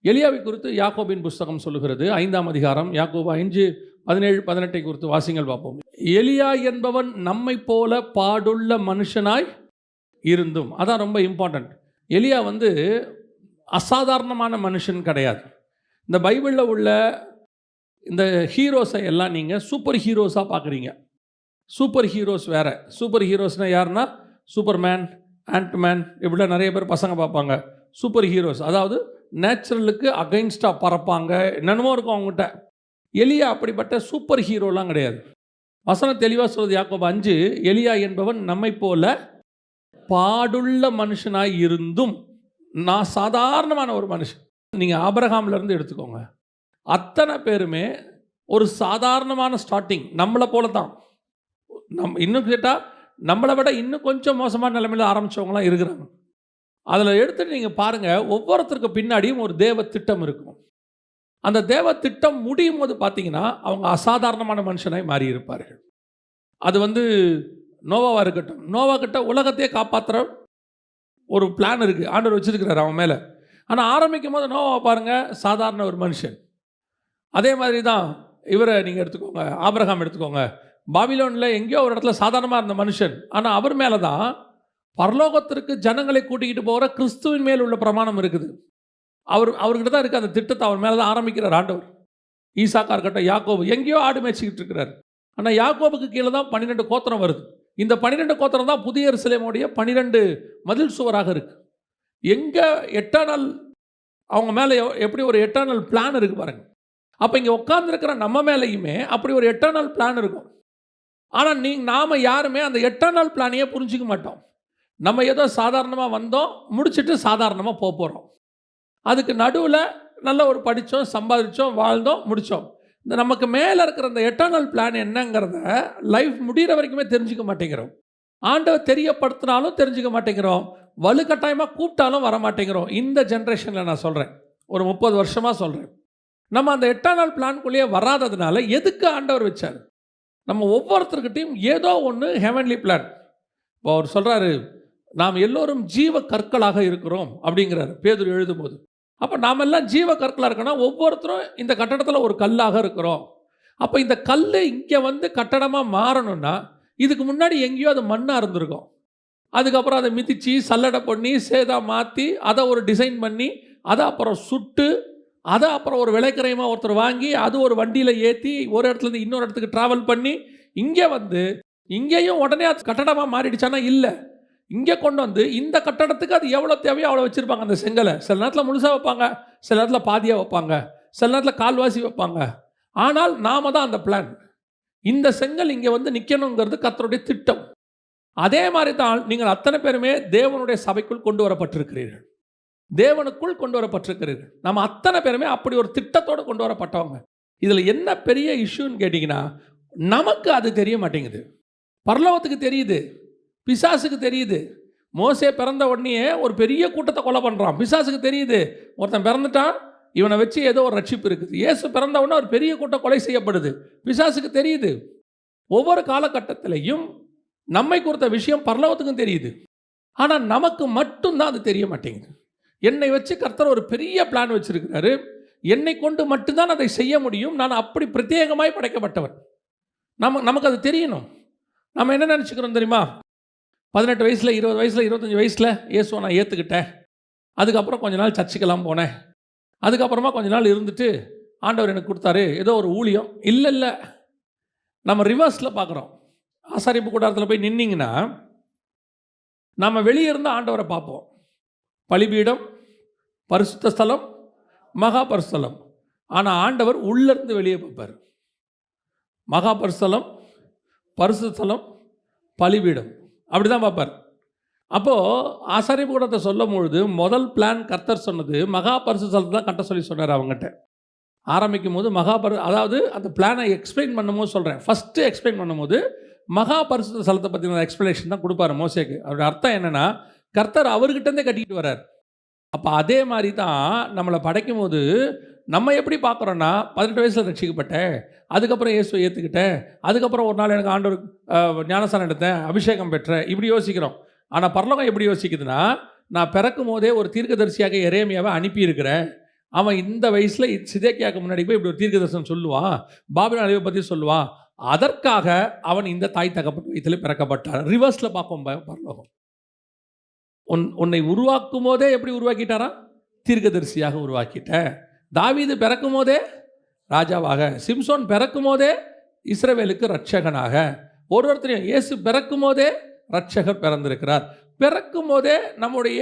எலியாவை குறித்து யாக்கோபின் புஸ்தகம் சொல்லுகிறது, 5ஆம் அதிகாரம், யாக்கோபு 5:17-18 குறித்து வாசிங்கள் பார்ப்போம். எலியா என்பவன் நம்மை போல பாடுள்ள மனுஷனாய் இருந்தும், அதான் ரொம்ப இம்பார்ட்டண்ட். எலியா அசாதாரணமான மனுஷன் கிடையாது. இந்த பைபிளில் உள்ள இந்த ஹீரோஸை எல்லாம் நீங்கள் சூப்பர் ஹீரோஸாக பார்க்குறீங்க. சூப்பர் ஹீரோஸ் வேறு. சூப்பர் ஹீரோஸ்னால் யாருன்னா சூப்பர்மேன், ஆண்ட்மேன், இப்படிலாம் நிறைய பேர் பசங்க பார்ப்பாங்க. சூப்பர் ஹீரோஸ் அதாவது நேச்சுரலுக்கு அகைன்ஸ்டாக பறப்பாங்க, என்னென்னமோ இருக்கும் அவங்ககிட்ட. எலியா அப்படிப்பட்ட சூப்பர் ஹீரோலாம் கிடையாது. வசனம் தெளிவாக சொல்வது யாக்கோபு 5, எலியா என்பவன் நம்மை போல பாடுள்ள மனுஷனாய் இருந்தும், நான் சாதாரணமான ஒரு மனுஷன். நீங்கள் ஆபிரகாம்லேருந்து எடுத்துக்கோங்க, அத்தனை பேருமே ஒரு சாதாரணமான ஸ்டார்டிங், நம்மளை போல தான். இன்னும் கேட்டால் நம்மளை விட இன்னும் கொஞ்சம் மோசமான நிலைமையில் ஆரம்பித்தவங்களாம் இருக்கிறாங்க. அதில் எடுத்துகிட்டு நீங்கள் பாருங்கள், ஒவ்வொருத்தருக்கு பின்னாடியும் ஒரு தேவ திட்டம் இருக்கும். அந்த தேவ திட்டம் முடியும் போது பார்த்தீங்கன்னா அவங்க அசாதாரணமான மனுஷனாய் மாறி இருப்பார்கள். அது நோவாவாக இருக்கட்டும். நோவா கிட்ட உலகத்தையே காப்பாற்றுற ஒரு பிளான் இருக்குது, ஆண்டவர் வச்சுருக்கிறார் அவன் மேலே. ஆனால் ஆரம்பிக்கும் போது நோவாவை பாருங்கள், சாதாரண ஒரு மனுஷன். அதே மாதிரி தான் இவரை நீங்கள் எடுத்துக்கோங்க, ஆபிரகாம் எடுத்துக்கோங்க. பாபிலோனில் எங்கேயோ ஒரு இடத்துல சாதாரணமாக இருந்த மனுஷன். ஆனால் அவர் மேலே தான் பரலோகத்திற்கு ஜனங்களை கூட்டிக்கிட்டு போகிற கிறிஸ்துவின் மேல் உள்ள பிரமாணம் இருக்குது. அவர்கிட்ட தான் இருக்குது அந்த திட்டத்தை. அவர் மேலே தான் ஆரம்பிக்கிறார் ஆண்டவர். ஈசாக்கா இருக்கட்டும், யாக்கோபு எங்கேயோ ஆடு மேய்ச்சிக்கிட்டு இருக்கிறார். ஆனால் யாக்கோபுக்கு கீழே தான் 12 கோத்திரம் வருது. இந்த 12 கோத்திரம் தான் புதிய எருசலேமுடைய 12 மதில் சுவராக இருக்குது. எங்கே எட்டர்னல் அவங்க மேலே எப்படி ஒரு எட்டர்னல் பிளான் இருக்குது பாருங்க. அப்போ இங்கே உட்கார்ந்துருக்கிற நம்ம மேலேயுமே அப்படி ஒரு எட்டர்னல் பிளான் இருக்கும். ஆனால் நாம் யாருமே அந்த எட்டர்னல் பிளானையே புரிஞ்சிக்க மாட்டோம். நம்ம ஏதோ சாதாரணமாக வந்தோம், முடிச்சுட்டு சாதாரணமாக போகிறோம். அதுக்கு நடுவில் நல்ல ஒரு படித்தோம், சம்பாதிச்சோம், வாழ்ந்தோம், முடித்தோம். இந்த நமக்கு மேலே இருக்கிற அந்த எட்டர்னல் பிளான் என்னங்கிறத லைஃப் முடிகிற வரைக்குமே தெரிஞ்சுக்க மாட்டேங்கிறோம். ஆண்டவர் தெரியப்படுத்தினாலும் தெரிஞ்சுக்க மாட்டேங்கிறோம், வலுக்கட்டாயமாக கூப்பிட்டாலும் வர மாட்டேங்கிறோம். இந்த ஜென்ரேஷனில் நான் சொல்கிறேன், ஒரு 30 வருஷமாக சொல்கிறேன். நம்ம அந்த எட்டர்னல் பிளான்குள்ளேயே வராததுனால எதுக்கு ஆண்டவர் வச்சார்? நம்ம ஒவ்வொருத்தர்கிட்டையும் ஏதோ ஒன்று ஹெவன்லி பிளான். இப்போ அவர் சொல்கிறாரு, நாம் எல்லோரும் ஜீவ கற்களாக இருக்கிறோம் அப்படிங்கிறார் பேதுரு எழுதும்போது. அப்போ நாம் எல்லாம் ஜீவ கற்களாக இருக்கோன்னா ஒவ்வொருத்தரும் இந்த கட்டடத்தில் ஒரு கல்லாக இருக்கிறோம். அப்போ இந்த கல் இங்கே வந்து கட்டடமாக மாறணும்னா இதுக்கு முன்னாடி எங்கேயோ அது மண்ணாக இருந்திருக்கும். அதுக்கப்புறம் அதை மிதித்து சல்லடை பண்ணி சேதா மாற்றி அதை ஒரு டிசைன் பண்ணி அதை அப்புறம் சுட்டு அதை அப்புறம் ஒரு விலைக்கரையமாக ஒருத்தர் வாங்கி அது ஒரு வண்டியில் ஏற்றி ஒரு இடத்துலேருந்து இன்னொரு இடத்துக்கு ட்ராவல் பண்ணி இங்கே வந்து இங்கேயும் உடனே அது கட்டடமாக மாறிடுச்சானா இல்லை, இங்கே கொண்டு வந்து இந்த கட்டடத்துக்கு அது எவ்வளோ தேவையோ அவ்வளோ வச்சுருப்பாங்க. அந்த செங்கலை சில நேரத்தில் முழுசாக வைப்பாங்க, சில நேரத்தில் பாதியாக வைப்பாங்க, சில நேரத்தில் கால்வாசி வைப்பாங்க. ஆனால் நாம தான் அந்த பிளான். இந்த செங்கல் இங்கே வந்து நிற்கணுங்கிறது கர்த்தருடைய திட்டம். அதே மாதிரி தான் நீங்கள் அத்தனை பேருமே தேவனுடைய சபைக்குள் கொண்டு வரப்பட்டிருக்கிறீர்கள், தேவனுக்குள் கொண்டு வரப்பட்டிருக்கிறீர்கள். நம்ம அத்தனை பேருமே அப்படி ஒரு திட்டத்தோடு கொண்டு வரப்பட்டவங்க. இதில் என்ன பெரிய இஷ்யூன்னு கேட்டிங்கன்னா, நமக்கு அது தெரிய மாட்டேங்குது. பரலோகத்துக்கு தெரியுது, பிசாசுக்கு தெரியுது. மோசே பிறந்த உடனே ஒரு பெரிய கூட்டத்தை கொலை பண்ணுறான், பிசாசுக்கு தெரியுது. ஒருத்தன் பிறந்துட்டான், இவனை வச்சு ஏதோ ஒரு ரட்சிப்பு இருக்குது. இயேசு பிறந்த உடனே ஒரு பெரிய கூட்டம் கொலை செய்யப்படுது, பிசாசுக்கு தெரியுது. ஒவ்வொரு காலகட்டத்திலையும் நம்மை குறித்த விஷயம் பரலோகத்துக்கும் தெரியுது. ஆனால் நமக்கு மட்டும்தான் அது தெரிய மாட்டேங்குது. என்னை வச்சு கர்த்தர் ஒரு பெரிய பிளான் வச்சிருக்கிறாரு, என்னை கொண்டு மட்டும்தான் அதை செய்ய முடியும், நான் அப்படி பிரத்யேகமாய் படைக்கப்பட்டவன். நமக்கு அது தெரியணும். நம்ம என்ன நினச்சிக்கிறோம் தெரியுமா? 18 வயசில், 20 வயசில், 25 வயசில் இயேசுவை நான் ஏற்றுக்கிட்டேன். அதுக்கப்புறம் கொஞ்ச நாள் சர்ச்சுக்கெல்லாம் போனேன். அதுக்கப்புறமா கொஞ்ச நாள் இருந்துட்டு ஆண்டவர் எனக்கு கொடுத்தாரு ஏதோ ஒரு ஊழியம். இல்லை, நம்ம ரிவர்ஸில் பார்க்குறோம். ஆசாரிப்பு கூடாரத்தில் போய் நின்னீங்கன்னா நம்ம வெளியே இருந்து ஆண்டவரை பார்ப்போம். பலிபீடம், பரிசுத்த ஸ்தலம், மகா பரிசுத்தலம். ஆனால் ஆண்டவர் உள்ளேருந்து வெளியே பார்ப்பார். மகா பரிசுத்தலம், பரிசுத்த ஸ்தலம், பலிபீடம், அப்படி தான் பார்ப்பார். அப்போது ஆசாரிப்பு கூடத்தை சொல்லும் பொழுது முதல் பிளான் கர்த்தர் சொன்னது மகா பரிசுத்த ஸ்தலத்தை தான் கட்ட சொல்லி சொன்னார். அவங்ககிட்ட ஆரம்பிக்கும் போது அதாவது அந்த பிளானை எக்ஸ்பிளைன் பண்ணும்போது சொல்கிறேன், ஃபஸ்ட்டு எக்ஸ்பிளைன் பண்ணும்போது மகா பரிசுத்த ஸ்தலத்தை பற்றின எக்ஸ்பிளனேஷன் தான் கொடுப்பாரு மோசேக்கு. அவருடைய அர்த்தம் என்னென்னா, கர்த்தர் அவர்கிட்டருந்தே கட்டிக்கிட்டு வர்றார். அப்போ அதே மாதிரி தான் நம்மளை படைக்கும் போது நம்ம எப்படி பார்க்குறோன்னா, 18 வயசில் ரட்சிக்கப்பட்டேன், அதுக்கப்புறம் இயேசுவை ஏற்றுக்கிட்டேன், அதுக்கப்புறம் ஒரு நாள் எனக்கு ஆண்டவர் ஞானஸ்தானம் எடுத்தேன், அபிஷேகம் பெற்றேன், இப்படி யோசிக்கிறோம். ஆனால் பரலோகம் எப்படி யோசிக்குதுன்னா, நான் பிறக்கும் போதே ஒரு தீர்க்கதரிசியாக எரேமியாவை அனுப்பியிருக்கிறேன், அவன் இந்த வயசில் சிதேக்கியாவுக்கு முன்னாடி போய் இப்படி ஒரு தீர்க்கதரிசனம் சொல்லுவான், பாபிலோன் அழிவை பற்றி சொல்லுவான், அதற்காக அவன் இந்த தாய் தகப்பன் வயிற்றில் பிறக்கப்பட்டான். ரிவர்ஸில் பார்ப்போம் பரலோகம். உன்னை உருவாக்கும் போதே எப்படி உருவாக்கிட்டாரா? தீர்க்கதரிசியாக உருவாக்கிட்டேன். தாவீது பிறக்கும் போதே ராஜாவாக, சிம்சோன் பிறக்கும் போதே இஸ்ரவேலுக்கு ரட்சகனாக, ஒருத்தரையும் இயேசு பிறக்கும் போதே ரட்சகர் பிறந்திருக்கிறார். பிறக்கும் போதே நம்முடைய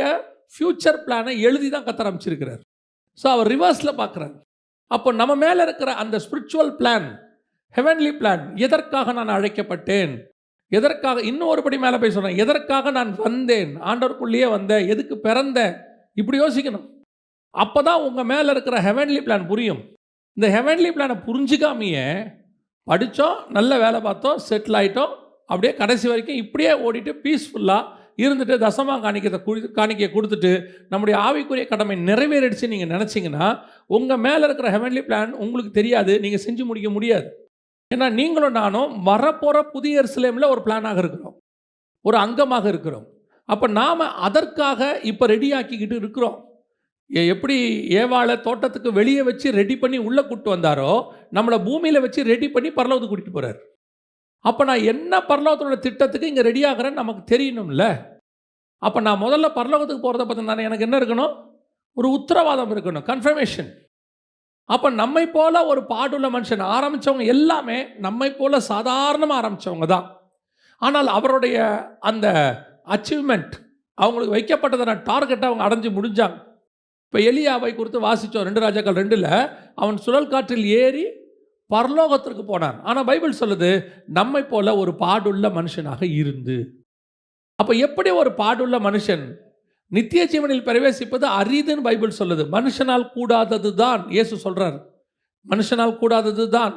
ஃபியூச்சர் பிளானை எழுதி தான் கர்த்தர் அமைச்சிருக்கிறார். ஸோ அவர் ரிவர்ஸில் பார்க்குறார். அப்போ நம்ம மேலே இருக்கிற அந்த ஸ்பிரிச்சுவல் பிளான், ஹெவன்லி பிளான், எதற்காக நான் அழைக்கப்பட்டேன், எதற்காக, இன்னும் ஒருபடி மேலே போய் சொல்கிறேன், எதற்காக நான் வந்தேன், ஆண்டவருக்குள்ளேயே வந்தேன், எதுக்கு பிறந்தேன், இப்படி யோசிக்கணும். அப்போ தான் உங்கள் மேலே இருக்கிற ஹெவன்லி பிளான் புரியும். இந்த ஹெவன்லி பிளானை புரிஞ்சிக்காமையே படித்தோம், நல்ல வேலை பார்த்தோம், செட்டில் ஆகிட்டோம், அப்படியே கடைசி வரைக்கும் இப்படியே ஓடிட்டு பீஸ்ஃபுல்லாக இருந்துட்டு தசமாக காணிக்கையை கொடுத்துட்டு நம்முடைய ஆவிக்குரிய கடமை நிறைவேறிடுச்சு நீங்கள் நினச்சிங்கன்னா உங்கள் மேலே இருக்கிற ஹெவன்லி பிளான் உங்களுக்கு தெரியாது, நீங்கள் செஞ்சு முடிக்க முடியாது. ஏன்னா நீங்களும் நானும் வரப்போகிற புதிய எருசலேமில் ஒரு பிளானாக இருக்கிறோம், ஒரு அங்கமாக இருக்கிறோம். அப்போ நாம் அதற்காக இப்போ ரெடி ஆக்கிக்கிட்டு இருக்கிறோம். எப்படி ஏவாளை தோட்டத்துக்கு வெளியே வச்சு ரெடி பண்ணி உள்ளே கூப்பிட்டு வந்தாரோ, நம்மளை பூமியில் வச்சு ரெடி பண்ணி பரலோகத்துக்கு கூட்டிகிட்டு போகிறார். அப்போ நான் என்ன பரலோகத்தோட திட்டத்துக்கு இங்கே ரெடி ஆகிறேன்னு நமக்கு தெரியணும்ல. அப்போ நான் முதல்ல பரலோகத்துக்கு போகிறத பார்த்தா எனக்கு என்ன இருக்கணும்? ஒரு உத்தரவாதம் இருக்கணும், கன்ஃபர்மேஷன். அப்போ நம்மை போல ஒரு பாடுள்ள மனுஷன் ஆரம்பித்தவங்க எல்லாமே நம்மை போல சாதாரணமாக ஆரம்பித்தவங்க தான். ஆனால் அவருடைய அந்த அச்சீவ்மெண்ட், அவங்களுக்கு வைக்கப்பட்டதான டார்கெட்டை அவங்க அடைஞ்சு முடிஞ்சாங்க. இப்போ எலியாவை குறித்து வாசித்தோம் 2 ராஜாக்கள் 2ல். அவன் சுழல் காற்றில் ஏறி பரலோகத்திற்கு போனான். ஆனால் பைபிள் சொல்லுது நம்மை போல ஒரு பாடுள்ள மனுஷனாக இருந்து. அப்போ எப்படி ஒரு பாடுள்ள மனுஷன் நித்திய ஜீவனில் பிரவேசிப்பது அரிதுன்னு பைபிள் சொல்லுது. மனுஷனால் கூடாதது தான் இயேசு சொல்றார். மனுஷனால் கூடாதது தான்.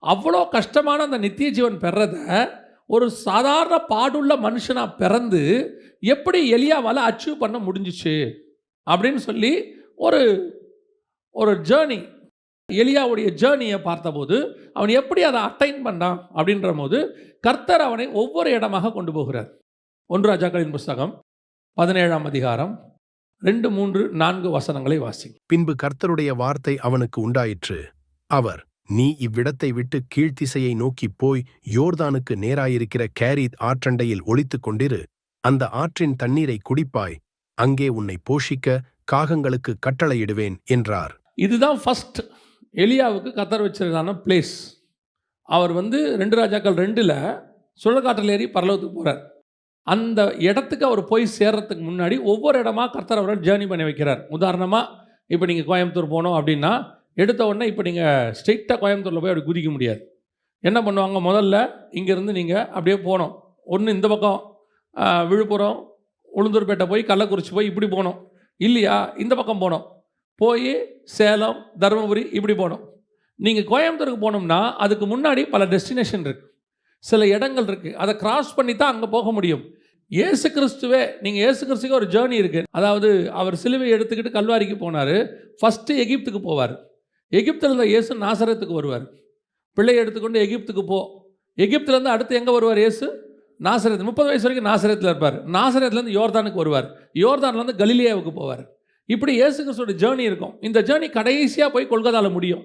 அவ்வளோ கஷ்டமான அந்த நித்திய ஜீவன் பெறத ஒரு சாதாரண பாடுள்ள மனுஷனா பிறந்து எப்படி எலியாவால் அச்சீவ் பண்ண முடிஞ்சிச்சு அப்படின்னு சொல்லி ஒரு ஒரு ஜேர்னி, எலியாவுடைய ஜேர்னியை பார்த்தபோது அவன் எப்படி அதை அட்டைன் பண்ணான் அப்படின்ற போது கர்த்தர் அவனை ஒவ்வொரு இடமாக கொண்டு போகிறார். 1 ராஜாக்களின் புஸ்தகம் 17ஆம் அதிகாரம் 2, 3, 4 வசனங்களை வாசிங்க. பின்பு கர்த்தருடைய வார்த்தை அவனுக்கு உண்டாயிற்று. அவர், நீ இவ்விடத்தை விட்டு கீழ்த்திசையை நோக்கிப் போய் யோர்தானுக்கு நேராயிருக்கிற கேரீத் ஆற்றண்டையில் ஒளித்துக் கொண்டிரு. அந்த ஆற்றின் தண்ணீரை குடிப்பாய். அங்கே உன்னை போஷிக்க காகங்களுக்கு கட்டளையிடுவேன் என்றார். இதுதான் ஃபர்ஸ்ட் எலியாவுக்கு கர்த்தர் வச்சிருக்கான பிளேஸ். அவர் 2 ராஜாக்கள் 2ல் சுழற்காற்றில் ஏறி பரலோகத்துக்கு போகிறார். அந்த இடத்துக்கு அவர் போய் சேர்றதுக்கு முன்னாடி ஒவ்வொரு இடமா கர்த்தர் அவரை ஜேர்னி பண்ணி வைக்கிறார். உதாரணமாக இப்போ நீங்கள் கோயம்புத்தூர் போனோம் அப்படின்னா எடுத்த உடனே இப்போ நீங்கள் ஸ்ட்ரெயிட்டாக கோயம்புத்தூரில் போய் அப்படி குதிக்க முடியாது. என்ன பண்ணுவாங்க, முதல்ல இங்கேருந்து நீங்கள் அப்படியே போனோம். ஒன்று இந்த பக்கம் விழுப்புரம் உளுந்தூர்பேட்டை போய் கள்ளக்குறிச்சி போய் இப்படி போனோம். இல்லையா இந்த பக்கம் போனோம், போய் சேலம் தருமபுரி இப்படி போனோம். நீங்கள் கோயம்புத்தூருக்கு போனோம்னா அதுக்கு முன்னாடி பல டெஸ்டினேஷன் இருக்குது, சில இடங்கள் இருக்குது. அதை கிராஸ் பண்ணி தான் அங்கே போக முடியும். இயேசு கிறிஸ்துவே, நீங்கள் இயேசு கிறிஸ்துக்கு ஒரு ஜேர்னி இருக்குது. அதாவது அவர் சிலுவை எடுத்துக்கிட்டு கல்வாரிக்கு போனார். ஃபஸ்ட்டு எகிப்துக்கு போவார். எகிப்தில் இருந்த இயேசு நாசரத்துக்கு வருவார். பிள்ளையை எடுத்துக்கொண்டு எகிப்துக்கு போ. எகிப்துலேருந்து அடுத்து எங்கே வருவார் இயேசு? நாசரத். 30 வயசு வரைக்கும் நாசரத்தில் இருப்பார். நாசரத்துலேருந்து யோர்தானுக்கு வருவார். யோர்தான்லேருந்து கலிலியாவுக்கு போவார். இப்படி இயேசு கிறிஸ்துவோட ஜேர்னி இருக்கும். இந்த ஜேர்னி கடைசியாக போய் கொல்கத்தாவில் முடியும்.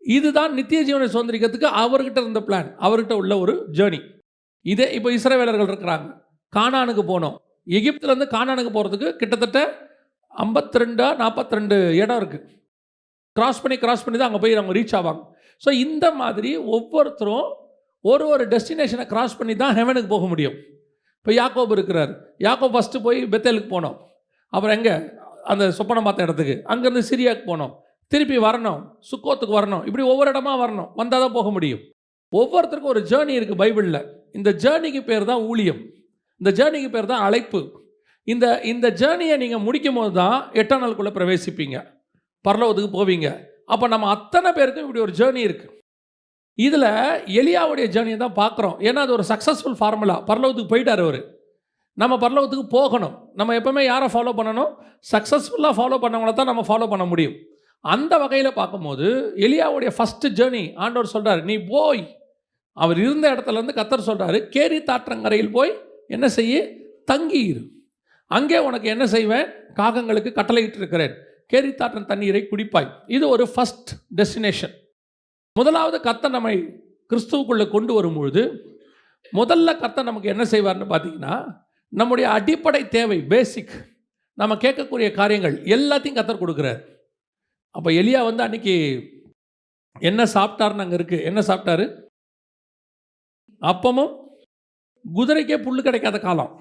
இதுதான் நித்திய ஜீவனை சுதந்திரிக்கிறதுக்கு அவர்கிட்ட இருந்த பிளான், அவர்கிட்ட உள்ள ஒரு ஜேர்னி. இதே இப்போ இஸ்ரவேலர்கள் இருக்கிறாங்க, கானானுக்கு போனோம். எகிப்துலேருந்து கானானுக்கு போகிறதுக்கு கிட்டத்தட்ட 42 இடம் இருக்குது. கிராஸ் பண்ணி தான் அங்கே போய் அவங்க ரீச் ஆவாங்க. ஸோ இந்த மாதிரி ஒவ்வொருத்தரும் ஒரு டெஸ்டினேஷனை கிராஸ் பண்ணி தான் ஹெவனுக்கு போக முடியும். இப்போ யாக்கோபு இருக்கிறார். யாக்கோபு ஃபஸ்ட்டு போய் பெத்தேலுக்கு போனோம். அப்புறம் எங்கே அந்த சொப்பனம் பார்த்த இடத்துக்கு, அங்கேருந்து சிரியாவுக்கு போனோம், திருப்பி வரணும், சுக்கோத்துக்கு வரணும். இப்படி ஒவ்வொரு இடமா வரணும், வந்தால் தான் போக முடியும். ஒவ்வொருத்தருக்கும் ஒரு ஜேர்னி இருக்குது பைபிளில். இந்த ஜேர்னிக்கு பேர் தான் ஊழியம். இந்த ஜேர்னிக்கு பேர் தான் அழைப்பு. இந்த ஜேர்னியை நீங்கள் முடிக்கும் போது தான் 8ஆம் நாளுக்குள்ளே பிரவேசிப்பீங்க, பரலோகத்துக்கு போவீங்க. அப்போ நம்ம அத்தனை பேருக்கும் இப்படி ஒரு ஜேர்னி இருக்குது. இதில் எலியாவுடைய ஜேர்னியை தான் பார்க்குறோம். ஏன்னா அது ஒரு சக்ஸஸ்ஃபுல் ஃபார்முலா. பரலோகத்துக்கு போயிட்டார் அவர். நம்ம பரலோகத்துக்கு போகணும். நம்ம எப்போவுமே யாரை ஃபாலோ பண்ணணும்? சக்ஸஸ்ஃபுல்லாக ஃபாலோ பண்ணவங்கள தான் நம்ம ஃபாலோ பண்ண முடியும். அந்த வகையில் பார்க்கும்போது எலியாவுடைய ஃபஸ்ட்டு ஜேர்னி ஆண்டவர் சொல்கிறார், நீ போய், அவர் இருந்த இடத்துலேருந்து கர்த்தர் சொல்கிறாரு, கேரீத் ஆற்றங்கரையில் போய் என்ன செய்ய? தங்கியிரு. அங்கே உனக்கு என்ன செய்வேன்? காகங்களுக்கு கட்டளையிட்டு இருக்கிறேன். கேரீத் ஆற்றின் தண்ணீரை குடிப்பாய். இது ஒரு ஃபஸ்ட் டெஸ்டினேஷன். முதலாவது கர்த்தர் நம்மை கிறிஸ்துவுக்குள்ளே கொண்டு வரும்பொழுது முதல்ல கர்த்தர் நமக்கு என்ன செய்வார்னு பார்த்தீங்கன்னா, நம்முடைய அடிப்படை தேவை, பேசிக், நம்ம கேட்கக்கூடிய காரியங்கள் எல்லாத்தையும் கர்த்தர் கொடுக்குறார். அப்போ எலியா அன்னைக்கு என்ன சாப்பிட்டாருன்னு அங்கே இருக்குது. என்ன சாப்பிட்டாரு? அப்பமும். குதிரைக்கே புல் கிடைக்காத காலம்.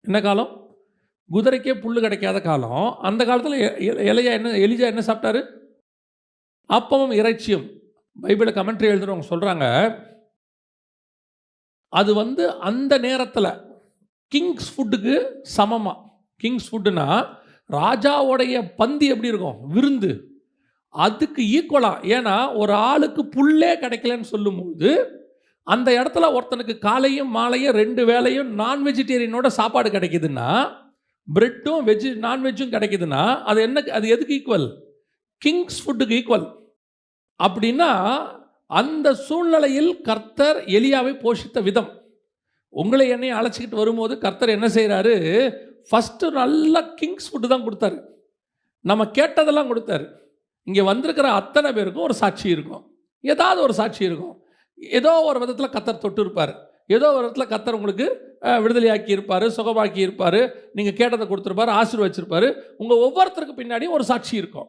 என்ன காலம்? குதிரைக்கே புல் கிடைக்காத காலம். அந்த காலத்தில் எலியா என்ன சாப்பிட்டாரு? அப்பமும் இறைச்சியும். பைபிளை கமெண்ட்ரி எழுதுறவங்க சொல்கிறாங்க, அது அந்த நேரத்தில் கிங்ஸ் ஃபுட்டுக்கு சமமாக. கிங்ஸ் ஃபுட்டுனா ராஜாவுடைய பந்தி எப்படி இருக்கும், விருந்து, அதுக்கு ஈக்குவலாக. ஏன்னா ஒரு ஆளுக்கு புல்லே கிடைக்கலன்னு சொல்லும்போது அந்த இடத்துல ஒருத்தனுக்கு காலையும் மாலையும் 2 வேளையும் நான் வெஜிடேரியனோட சாப்பாடு கிடைக்குதுன்னா, பிரெட்டும் நான்வெஜ்ஜும் கிடைக்குதுன்னா அது எதுக்கு ஈக்குவல்? கிங்ஸ் ஃபுட்டுக்கு ஈக்குவல். அப்படின்னா அந்த சூழ்நிலையில் கர்த்தர் எலியாவை போஷித்த விதம். உங்களை என்னையும் அழைச்சிக்கிட்டு வரும்போது கர்த்தர் என்ன செய்கிறாரு? ஃபஸ்ட்டு நல்ல கிங்ஸ் ஃபுட்டு தான் கொடுத்தாரு. நம்ம கேட்டதெல்லாம் கொடுத்தாரு. இங்கே வந்திருக்கிற அத்தனை பேருக்கும் ஒரு சாட்சி இருக்கும், ஏதாவது ஒரு சாட்சி இருக்கும். ஏதோ ஒரு விதத்தில் கர்த்தர் தொட்டு இருப்பார், ஏதோ ஒரு விதத்தில் கர்த்தர் உங்களுக்கு விடுதலையாக்கி இருப்பார், சுகமாக்கி இருப்பார், நீங்கள் கேட்டதை கொடுத்துருப்பார், ஆசீர்வதிச்சிருப்பார். உங்கள் ஒவ்வொருத்தருக்கு பின்னாடியும் ஒரு சாட்சி இருக்கும்.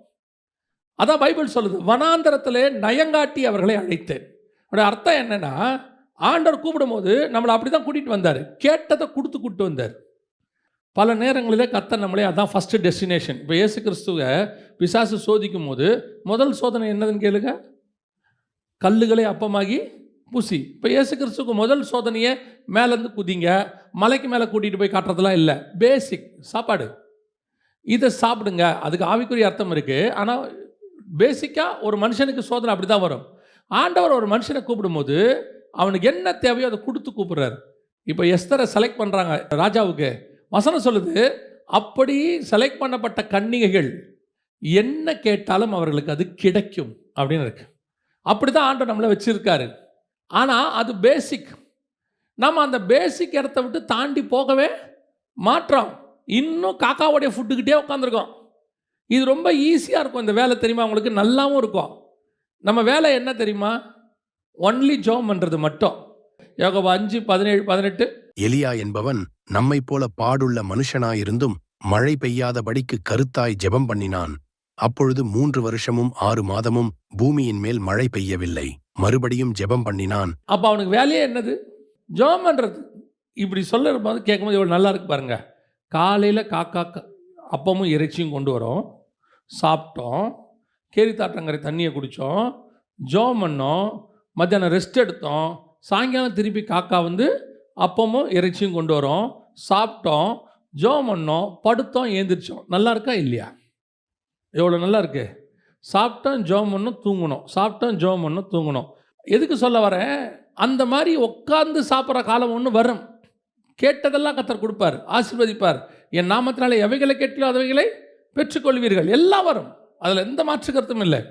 அதான் பைபிள் சொல்லுது, வனாந்தரத்திலே நயங்காட்டி அவர்களை அழைத்தேன். அதோட அர்த்தம் என்னென்னா, ஆண்டவர் கூப்பிடும் போது நம்மளை அப்படி தான் கூட்டிகிட்டு வந்தார். கேட்டதை கூப்பிட்டு வந்தார். பல நேரங்களில் கர்த்தர் நம்மளே அதான் ஃபஸ்ட்டு டெஸ்டினேஷன். இப்போ இயேசு கிறிஸ்துவை பிசாசு சோதிக்கும் போது முதல் சோதனை என்னதுன்னு கேளுங்க, கல்லுகளை அப்பமாகி புசி. இப்போ இயேசு கிறிஸ்துக்கு முதல் சோதனையே மேலேருந்து குதிங்க, மலைக்கு மேலே கூட்டிகிட்டு போய் காட்டுறதுலாம் இல்லை. பேசிக் சாப்பாடு, இதை சாப்பிடுங்க. அதுக்கு ஆவிக்குரிய அர்த்தம் இருக்குது. ஆனால் பேசிக்காக ஒரு மனுஷனுக்கு சோதனை அப்படி தான் வரும். ஆண்டவர் ஒரு மனுஷனை கூப்பிடும்போது அவனுக்கு என்ன தேவையோ அதை கொடுத்து கூப்பிட்றாரு. இப்போ எஸ்தரை செலக்ட் பண்ணுறாங்க ராஜாவுக்கு. வசனம் சொல்லுது, அப்படி செலக்ட் பண்ணப்பட்ட கன்னிகைகள் என்ன கேட்டாலும் அவர்களுக்கு அது கிடைக்கும் அப்படின்னு இருக்கு. அப்படி தான் ஆண்டவர் நம்மளை வச்சுருக்காரு. ஆனால் அது பேசிக். நம்ம அந்த பேசிக் இடத்த விட்டு தாண்டி போகவே மாற்றோம். இன்னும் காக்காவுடைய ஃபுட்டுக்கிட்டே உட்காந்துருக்கோம். இது ரொம்ப ஈஸியாக இருக்கும் இந்த வேலை, தெரியுமா உங்களுக்கு? நல்லாவும் இருக்கும். நம்ம வேலை என்ன தெரியுமா? ஒன்லி ஜெபம் பண்ணுறது மட்டும். யோகோபு 5:17-18. எலியா என்பவன் நம்மைப் போல பாடுள்ள மனுஷனாயிருந்தும் மழை பெய்யாதபடிக்கு கருத்தாய் ஜெபம் பண்ணினான். அப்பொழுது 3 வருஷமும் 6 மாதமும் பூமியின் மேல் மழை பெய்யவில்லை. மறுபடியும் ஜெபம் பண்ணினான். அப்போ அவனுக்கு வேலையே என்னது? ஜெபம் பண்ணுறது. இப்படி சொல்லுற போது கேட்கும்போது எவ்வளோ நல்லா இருக்கு பாருங்க. காலையில் காக்கா அப்பமும் இறைச்சியும் கொண்டு வரோம், சாப்பிட்டோம், கேரித்தாற்றங்கரை தண்ணியை குடித்தோம், ஜெபம் பண்ணோம், மத்தியானம் ரெஸ்ட் எடுத்தோம், சாயங்காலம் திருப்பி காக்கா வந்து அப்பமும் இறைச்சியும் கொண்டு வரோம், சாப்பிட்டோம், ஜெபம் பண்ணோம், படுத்தோம், ஏந்திரிச்சோம். நல்லா இருக்கா இல்லையா? எவ்வளோ நல்லா இருக்கு. சாப்பிட்டோம், ஜெபம் பண்ணோம், தூங்கணும், சாப்பிட்டோம், ஜெபம் பண்ணோம், தூங்கணும். எதுக்கு சொல்ல வரேன்? அந்த மாதிரி உட்கார்ந்து சாப்பிட்ற காலம் ஒன்று வரும். கேட்டதெல்லாம் கர்த்தர் கொடுப்பார், ஆசீர்வதிப்பார். என் நாமத்தினாலே எவைகளை கேட்கிறோ அவைகளை பெற்றுக்கொள்வீர்கள். எல்லாம் வரும், அதில் எந்த மாற்று கருத்தும் இல்லை.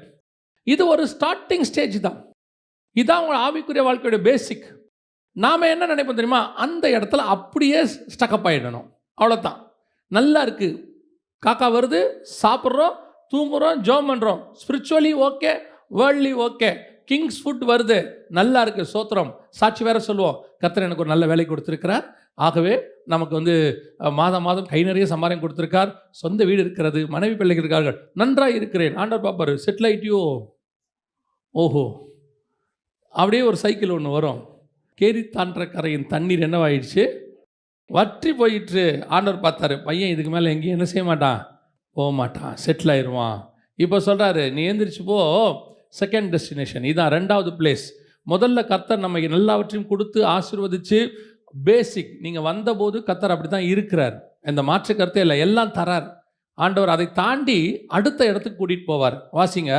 இது ஒரு ஸ்டார்டிங் ஸ்டேஜ் தான். இதுதான் உங்கள் ஆவிக்குரிய வாழ்க்கையோட பேசிக். நாம் என்ன நினைப்போம் தெரியுமா? அந்த இடத்துல அப்படியே ஸ்டக்கப் ஆகிடணும், அவ்வளோதான். நல்லா இருக்குது, காக்கா வருது, சாப்பிட்றோம், தூங்குறோம், ஜெபம் பண்ணுறோம். Spiritually okay, worldly okay, Kings food வருது, நல்லா இருக்குது, சோத்திரம். சாட்சி வேறு சொல்லுவோம், கர்த்தர் எனக்கு ஒரு நல்ல வேலை கொடுத்துருக்கிறார், ஆகவே நமக்கு வந்து மாதம் மாதம் கை நிறைய சம்பாரம் கொடுத்துருக்கார், சொந்த வீடு இருக்கிறது, மனைவி பிள்ளைகள் இருக்கார்கள், நன்றாக இருக்கிறேன், ஆண்டவர் பாப்பாரு, செட்டில் ஆகிட்டியோ, ஓஹோ. அப்படியே ஒரு சைக்கிள் ஒன்று வரும். கேரித்தாற்றங்கரையின் தண்ணீர் என்னவாயிடுச்சு? வற்றி போயிட்டு. ஆண்டவர் பார்த்தாரு, பையன் இதுக்கு மேலே எங்கேயும் என்ன செய்ய மாட்டான், போக மாட்டான், செட்டில் ஆயிடுவான். இப்போ சொல்கிறாரு, நீ எந்திரிச்சு போ, செகண்ட் டெஸ்டினேஷன். இதுதான் 2வது பிளேஸ். முதல்ல கர்த்தர் நம்ம எல்லாவற்றையும் கொடுத்து ஆசீர்வதித்து பேசிக். நீங்கள் வந்தபோது கர்த்தர் அப்படி தான் இருக்கிறார், இந்த மாற்று கருத்தே இல்லை, எல்லாம் தரார் ஆண்டவர். அதை தாண்டி அடுத்த இடத்துக்கு கூட்டிகிட்டு போவார். வாசிங்க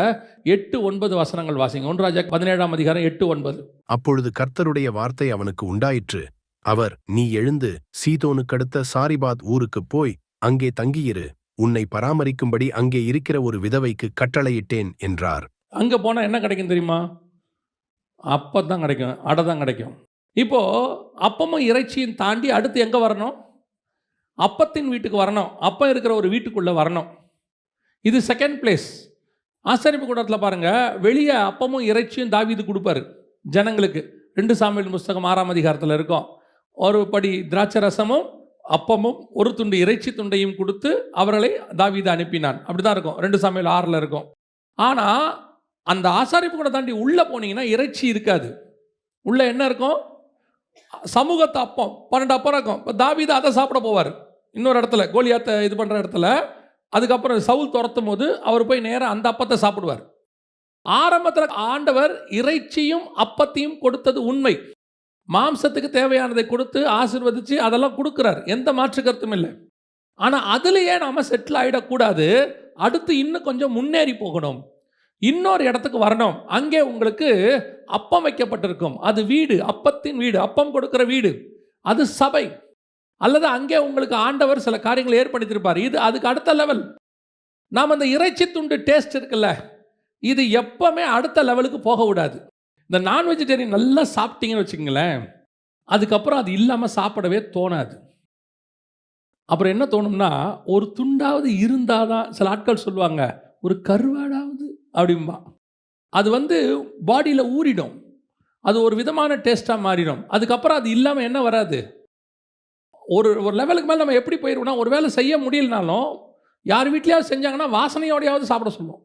8-9 வசனங்கள் வாசிங்க. 1 ராஜாக்கள் 17ஆம் அதிகாரம் 8-9. அப்பொழுது கர்த்தருடைய வார்த்தை அவனுக்கு உண்டாயிற்று. அவர், நீ எழுந்து சீதோனுக்கடுத்த சாரிபாத் ஊருக்குப் போய் அங்கே தங்கியிரு, உன்னை பராமரிக்கும்படி அங்கே இருக்கிற ஒரு விதவைக்கு கட்டளையிட்டேன் என்றார். அங்கே போனால் என்ன கிடைக்கும் தெரியுமா? அப்பதான் கிடைக்கும், அடை தான் கிடைக்கும். இப்போது அப்பமும் இறைச்சியும் தாண்டி அடுத்து எங்கே வரணும்? அப்பத்தின் வீட்டுக்கு வரணும், அப்பம் இருக்கிற ஒரு வீட்டுக்குள்ளே வரணும். இது செகண்ட் பிளேஸ். ஆசரிப்பு கூட்டத்தில் பாருங்கள், வெளியே அப்பமும் இறைச்சியும் தாவீது கொடுப்பார் ஜனங்களுக்கு. 2 சாமுவேல் புஸ்தகம் 6ஆம் அதிகாரத்தில் இருக்கும். ஒரு படி திராட்சை ரசமும் அப்பமும் ஒரு துண்டு இறைச்சி துண்டையும் கொடுத்து அவர்களை தாவீது அனுப்பினான். அப்படி தான் இருக்கும், 2 சாமுவேல் 6 இருக்கும். ஆனால் அந்த ஆசாரிப்பு கூட தாண்டி உள்ளே போனீங்கன்னா இறைச்சி இருக்காது. உள்ளே என்ன இருக்கும்? சமூகத்து அப்பம் 12 அப்பம் இருக்கும். இப்போ தாவீது அதை சாப்பிட போவார் இன்னொரு இடத்துல, கோலியாத்தை இது பண்ணுற இடத்துல. அதுக்கப்புறம் சவுல் துரத்தும் போது அவர் போய் நேராக அந்த அப்பத்தை சாப்பிடுவார். ஆரம்பத்தில் ஆண்டவர் இறைச்சியும் அப்பத்தையும் கொடுத்தது உண்மை. மாம்சத்துக்கு தேவையானதை கொடுத்து ஆசீர்வதித்து அதெல்லாம் கொடுக்குறார், எந்த மாற்று கருத்தும் இல்லை. ஆனால் அதுலேயே நாம் செட்டில் ஆகிடக்கூடாது. அடுத்து இன்னும் கொஞ்சம் முன்னேறி போகணும், இன்னொரு இடத்துக்கு வரணும். அங்கே உங்களுக்கு அப்பம் வைக்கப்பட்டிருக்கும், அது வீடு, அப்பத்தின் வீடு, அப்பம் கொடுக்கிற வீடு, அது சபை. அல்லது அங்கே உங்களுக்கு ஆண்டவர் சில காரியங்களை ஏற்படுத்தியிருப்பார். இது அதுக்கு அடுத்த லெவல். நாம் அந்த இறைச்சி துண்டு டேஸ்ட் இருக்குல்ல, இது எப்பவுமே அடுத்த லெவலுக்கு போக விடாது. இந்த நான் வெஜிடேரியன் நல்லா சாப்பிட்டீங்கன்னு வச்சுக்கங்களேன், அதுக்கப்புறம் அது இல்லாமல் சாப்பிடவே தோணாது. அப்புறம் என்ன தோணும்னா, ஒரு துண்டாவது இருந்தால் தான், சில ஆட்கள் சொல்லுவாங்க, ஒரு கருவாடாவது அப்படிம்பா. அது வந்து பாடியில் ஊறிடும், அது ஒரு விதமான டேஸ்ட்டாக மாறிடும். அதுக்கப்புறம் அது இல்லாமல் என்ன வராது. ஒரு லெவலுக்கு மேலே நம்ம எப்படி போயிடுவோம்னா, ஒரு வேலை செய்ய முடியலனாலும் யார் வீட்லையாவது செஞ்சாங்கன்னா வாசனையோடையாவது சாப்பிட சொல்லுவோம்.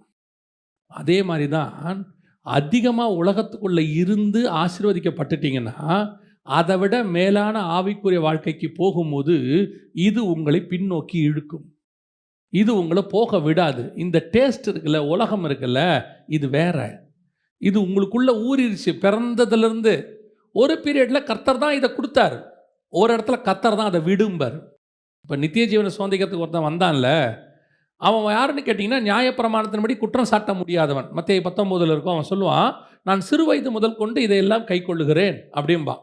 அதே மாதிரி தான் அதிகமாக உலகத்துக்குள்ளே இருந்து ஆசீர்வதிக்கப்பட்டுட்டிங்கன்னா அதை விட மேலான ஆவிக்குரிய வாழ்க்கைக்கு போகும்போது இது உங்களை பின்னோக்கி இழுக்கும். இது உங்களை போக விடாது. இந்த டேஸ்ட் இருக்குல்ல, உலகம் இருக்குல்ல, இது வேற. இது உங்களுக்குள்ள ஊறிடுச்சு பிறந்ததுலேருந்து. ஒரு பீரியடில் கர்த்தர் தான் இதை கொடுத்தார், ஒரு இடத்துல கர்த்தர் தான் அதை விடும்பார். இப்போ நித்திய ஜீவனை சுதந்திரத்துக்கு ஒருத்தன் வந்தான்ல, அவன் யாருன்னு கேட்டிங்கன்னா நியாயப்பிரமாணத்தின்படி குற்றம் சாட்ட முடியாதவன். மத்தேயு 19 இருக்கும். அவன் சொல்லுவான், நான் சிறு வயது முதல் கொண்டு இதையெல்லாம் கை கொள்ளுகிறேன் அப்படின்பா.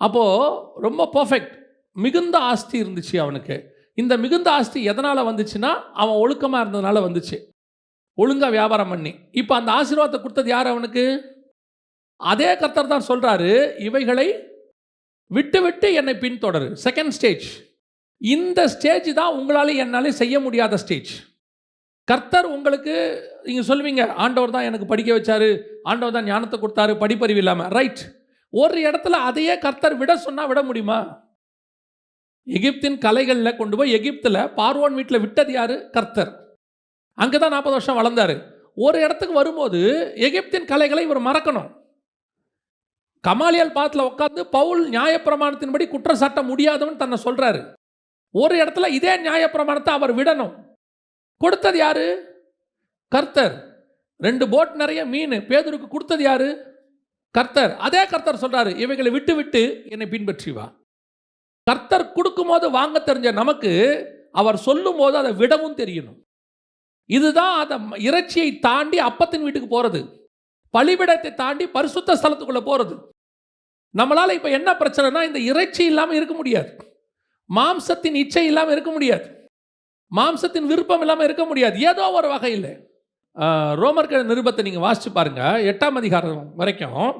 அப்போது ரொம்ப பர்ஃபெக்ட், மிகுந்த ஆஸ்தி இருந்துச்சு அவனுக்கு. இந்த மிகுந்த ஆஸ்தி எதனால் வந்துச்சுன்னா அவன் ஒழுக்கமாக இருந்ததுனால வந்துச்சு, ஒழுங்காக வியாபாரம் பண்ணி. இப்போ அந்த ஆசீர்வாதத்தை கொடுத்தது யார் அவனுக்கு? அதே கர்த்தர் தான் சொல்கிறாரு, இவைகளை விட்டு விட்டு என்னை பின்தொடரு. Second stage. இந்த ஸ்டேஜ் தான் உங்களால் என்னாலே செய்ய முடியாத ஸ்டேஜ். கர்த்தர் உங்களுக்கு, நீங்கள் சொல்லுவீங்க, ஆண்டவர் தான் எனக்கு படிக்க வச்சாரு, ஆண்டவர் தான் ஞானத்தை கொடுத்தாரு, படிப்பறிவு இல்லாமல். ரைட். ஒரு இடத்துல அதையே கர்த்தர் விட சொன்னால் விட முடியுமா? எகிப்தின் கலைகளில் கொண்டு போய் எகிப்தில் பார்வோன் வீட்டில் விட்டது யார்? கர்த்தர். அங்கே தான் 40 வருஷம் வளர்ந்தார். ஒரு இடத்துக்கு வரும்போது எகிப்தின் கலைகளை இவர் மறக்கணும். கமாலியல் பாத்தில் உட்காந்து பவுல் நியாயப்பிரமாணத்தின்படி குற்றம் சாட்ட முடியாதவன் தன்னை சொல்கிறாரு. ஒரு இடத்துல இதே நியாயப்பிரமாணத்தை அவர் விடணும். கொடுத்தது யாரு? கர்த்தர். 2 போட் நிறைய மீன் பேதுருக்கு கொடுத்தது யாரு? கர்த்தர். அதே கர்த்தர் சொல்றாரு, இவைகளை விட்டு விட்டு என்னை பின்பற்றி வா. கர்த்தர் கொடுக்கும்போது வாங்க தெரிஞ்ச நமக்கு அவர் சொல்லும் போது அதை விடவும் தெரியணும். இதுதான் அந்த இறைச்சியை தாண்டி அப்பத்தின் வீட்டுக்கு போறது, பலிபீடத்தை தாண்டி பரிசுத்த ஸ்தலத்துக்குள்ள போறது. நம்மளால இப்ப என்ன பிரச்சனைனா, இந்த இறைச்சி இல்லாமல் இருக்க முடியாது, மாம்சத்தின் இச்சை இல்லாமல் இருக்க முடியாது, மாம்சத்தின் விருப்பம் இல்லாமல் இருக்க முடியாது, ஏதோ ஒரு வகையில். ரோமர்கள் நிருபத்தை நீங்கள் வாசிச்சு பாருங்க, 8ஆம் அதிகாரம் வரைக்கும்.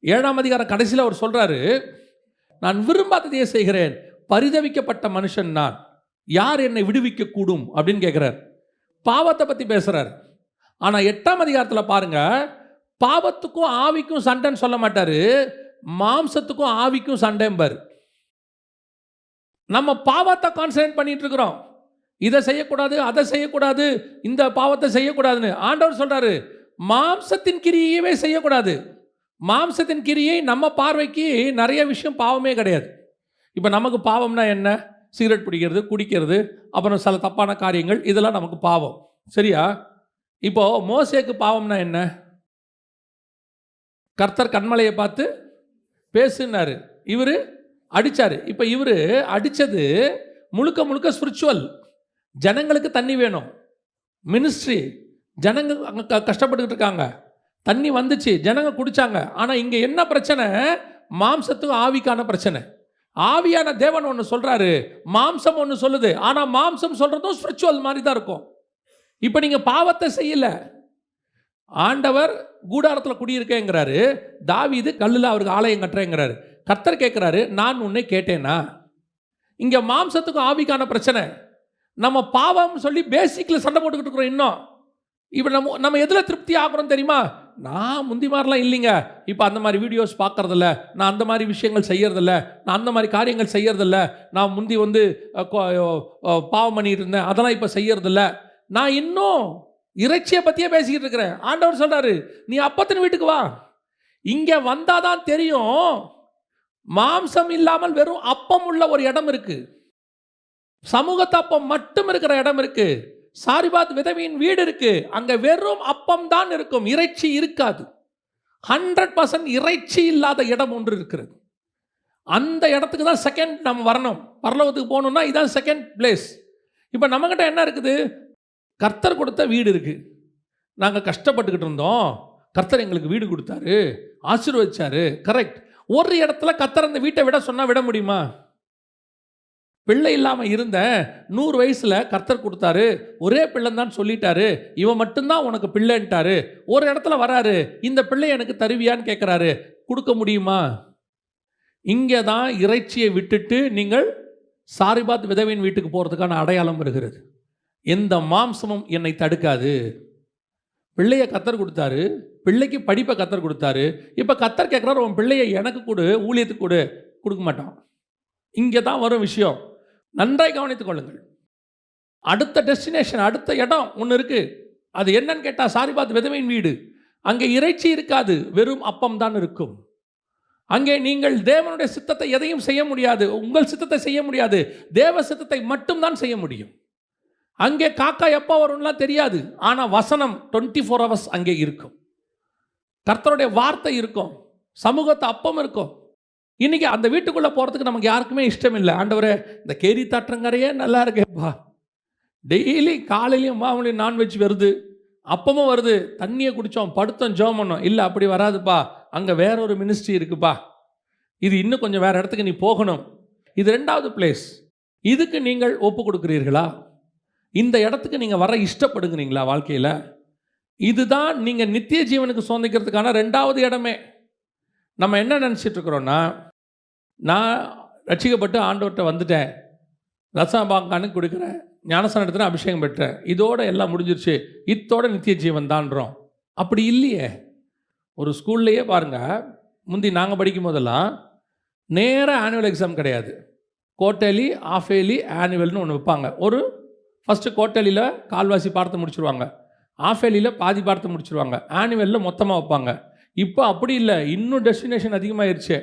7ஆம் அதிகாரம் கடைசியில் அவர் சொல்றாரு, நான் விரும்பாததையே செய்கிறேன், பரிதவிக்கப்பட்ட மனுஷன் நான், யார் என்னை விடுவிக்க கூடும் அப்படின்னு கேட்கிறார். பாவத்தை பற்றி பேசுறார். ஆனால் 8ஆம் அதிகாரத்தில் பாருங்க, பாவத்துக்கும் ஆவிக்கும் சண்டைன்னு சொல்ல மாட்டாரு, மாம்சத்துக்கும் ஆவிக்கும் சண்டைம்பார். நம்ம பாவத்தை கான்சன்ட்ரேட் பண்ணிட்டு இருக்கிறோம், இதை செய்யக்கூடாது, அதை செய்யக்கூடாது, இந்த பாவத்தை செய்யக்கூடாதுன்னு. ஆண்டவர் சொல்றாரு, மாம்சத்தின் கிரியையவே செய்யக்கூடாது. மாம்சத்தின் கிரியை நம்ம பார்வைக்கு நிறைய விஷயம் பாவமே கிடையாது. இப்போ நமக்கு பாவம்னா என்ன? சிகரெட் பிடிக்கிறது, குடிக்கிறது, அப்புறம் சில தப்பான காரியங்கள், இதெல்லாம் நமக்கு பாவம். சரியா? இப்போ மோசேக்கு பாவம்னா என்ன? கர்த்தர் கன்மலையை பார்த்து பேசுனாரு, இவர் அடித்தார். இப்போ இவர் அடித்தது முழுக்க முழுக்க ஸ்பிரிச்சுவல். ஜனங்களுக்கு தண்ணி வேணும், மினிஸ்ட்ரி, ஜனங்க அங்கே கஷ்டப்பட்டுக்கிட்டு இருக்காங்க, தண்ணி வந்துச்சு, ஜனங்க குடித்தாங்க. ஆனால் இங்கே என்ன பிரச்சனை? மாம்சத்துக்கும் ஆவிக்கான பிரச்சனை. ஆவியான தேவன் ஒன்று சொல்கிறாரு, மாம்சம் ஒன்று சொல்லுது. ஆனால் மாம்சம் சொல்கிறதும் ஸ்பிரிச்சுவல் மாதிரி தான் இருக்கும். இப்போ நீங்கள் பாவத்தை செய்யலை, ஆண்டவர் கூடாரத்தில் குடியிருக்கேங்கிறாரு, தாவீது கல்லில் அவருக்கு ஆலயம் கட்டுறேங்கிறாரு. கர்த்தர் கேட்குறாரு, நான் உன்னை கேட்டேனா? இங்கே மாம்சத்துக்கும் ஆவிக்கான பிரச்சனை. நம்ம பாவம் சொல்லி பேசிக்கில் சண்டை போட்டுக்கிட்டு இருக்கிறோம். இன்னும் இப்போ நம்ம எதில் திருப்தி ஆகிறோம் தெரியுமா? நான் முந்தி மாதிரிலாம் இல்லைங்க, இப்போ அந்த மாதிரி வீடியோஸ் பார்க்குறதில்ல, நான் அந்த மாதிரி விஷயங்கள் செய்யறதில்ல, நான் அந்த மாதிரி காரியங்கள் செய்யறதில்ல, நான் முந்தி பாவம் பண்ணிட்டு இருந்தேன், அதெல்லாம் இப்போ செய்யறதில்ல, நான் இன்னும் இறைச்சியை பற்றியே பேசிக்கிட்டு இருக்கிறேன். ஆண்டவர் சொல்கிறாரு, நீ அப்பத்தின் வீட்டுக்கு வா. இங்கே வந்தாதான் தெரியும், மாம்சம் இல்லாமல் வெறும் அப்பம் உள்ள ஒரு இடம் இருக்கு, சமூகத்து அப்பம் மட்டும் இருக்கிற இடம் இருக்கு, சாரிபாத் விதவியின் வீடு இருக்கு. அங்க வெறும் அப்பம் தான் இருக்கும், இறைச்சி இருக்காது. 100% இறைச்சி இல்லாத இடம் ஒன்று இருக்கிறது. அந்த இடத்துக்கு தான் செகண்ட் நம்ம வரணும். பரலோகத்துக்கு போகணும்னா இதான் செகண்ட் பிளேஸ். இப்போ நம்மகிட்ட என்ன இருக்குது? கர்த்தர் கொடுத்த வீடு இருக்கு, நாங்கள் கஷ்டப்பட்டுக்கிட்டு இருந்தோம், கர்த்தர் எங்களுக்கு வீடு கொடுத்தாரு, ஆசீர்வதிச்சாரு. கரெக்ட். ஒரு இடத்துல கர்த்தர் அந்த வீட்டை விட சொன்னால் விட முடியுமா? பிள்ளை இல்லாமல் இருந்தேன், 100 வயசில் கர்த்தர் கொடுத்தாரு, ஒரே பிள்ளைன்னு சொல்லிட்டாரு, இவன் மட்டும்தான் உனக்கு பிள்ளைன்ட்டாரு. ஒரு இடத்துல வராரு, இந்த பிள்ளை எனக்கு தருவியான்னு கேட்குறாரு, கொடுக்க முடியுமா? இங்கே தான் இறைச்சியை விட்டுட்டு நீங்கள் சாரிபாத் விதவியின் வீட்டுக்கு போகிறதுக்கான அடையாளம் வருகிறது. எந்த மாம்சமும் என்னை தடுக்காது. பிள்ளையை கர்த்தர் கொடுத்தாரு, பிள்ளைக்கு படிப்பை கர்த்தர் கொடுத்தாரு. இப்போ கர்த்தர் கேட்குறாரு, உன் பிள்ளையை எனக்கு கொடு, ஊழியத்துக்கு கொடு. கொடுக்க மாட்டான். இங்கே தான் வரும் விஷயம். நன்றாய் கவனித்துக் கொள்ளுங்கள். அடுத்த டெஸ்டினேஷன், அடுத்த இடம் ஒன்று இருக்குது. அது என்னன்னு கேட்டால் சாரிபாத் விதவையின் வீடு. அங்கே இறைச்சி இருக்காது, வெறும் அப்பம் தான் இருக்கும். அங்கே நீங்கள் தேவனுடைய சித்தத்தை எதையும் செய்ய முடியாது, உங்கள் சித்தத்தை செய்ய முடியாது, தேவ சித்தத்தை மட்டும்தான் செய்ய முடியும். அங்கே காக்கா எப்போ வரும்லாம் தெரியாது, ஆனால் வசனம் 24 hours அங்கே இருக்கும். கர்த்தருடைய வார்த்தை இருக்கும், சமூகத்தை அப்பம் இருக்கும். இன்னைக்கு அந்த வீட்டுக்குள்ளே போகிறதுக்கு நமக்கு யாருக்குமே இஷ்டம் இல்லை. ஆண்டவரே, இந்த கேரி தாற்றங்கரையே நல்லா இருக்கேப்பா, டெய்லி காலையிலையும் மாவுலையும் நான்வெஜ் வருது, அப்பமும் வருது, தண்ணியை குடித்தோம், படுத்தோம், ஜெபம் பண்ணோம். இல்லை, அப்படி வராதுப்பா, அங்கே வேற ஒரு மினிஸ்ட்ரி இருக்குப்பா, இது இன்னும் கொஞ்சம் வேறு இடத்துக்கு நீ போகணும். இது 2வது பிளேஸ். இதுக்கு நீங்கள் ஒப்பு கொடுக்குறீர்களா? இந்த இடத்துக்கு நீங்கள் வர இஷ்டப்படுங்கிறீங்களா வாழ்க்கையில்? இதுதான் நீங்கள் நித்திய ஜீவனுக்கு சொந்திக்கிறதுக்கான 2வது இடமே. நம்ம என்ன நினச்சிட்டு இருக்கிறோன்னா, நான் ரட்சிக்கப்பட்டு ஆண்டவர்கிட்ட வந்துட்டேன், ரசபாங்கானு கொடுக்குறேன், ஞானஸ்நானம் எடுத்துகிற, அபிஷேகம் பெற்றேன், இதோட எல்லாம் முடிஞ்சிருச்சு, இத்தோட நித்திய ஜீவன் தான்றோம். அப்படி இல்லையே. ஒரு ஸ்கூல்லையே பாருங்கள், முந்தி நாங்கள் படிக்கும் போதெல்லாம் நேராக ஆனுவல் எக்ஸாம் கிடையாது, குவார்ட்டர்லி, ஆஃப் இயர்லி, ஆனுவல்னு ஒன்று வைப்பாங்க. ஒரு ஃபஸ்ட்டு குவார்ட்டர்லியில் கால்வாசி பாடத்தை முடிச்சுருவாங்க, ஆஃப் இயர்லியில் பாதி பாடத்தை முடிச்சுருவாங்க, ஆனுவலில் மொத்தமாக வைப்பாங்க. இப்போ அப்படி இல்லை, இன்னும் டெஸ்டினேஷன் அதிகமாகிருச்சு.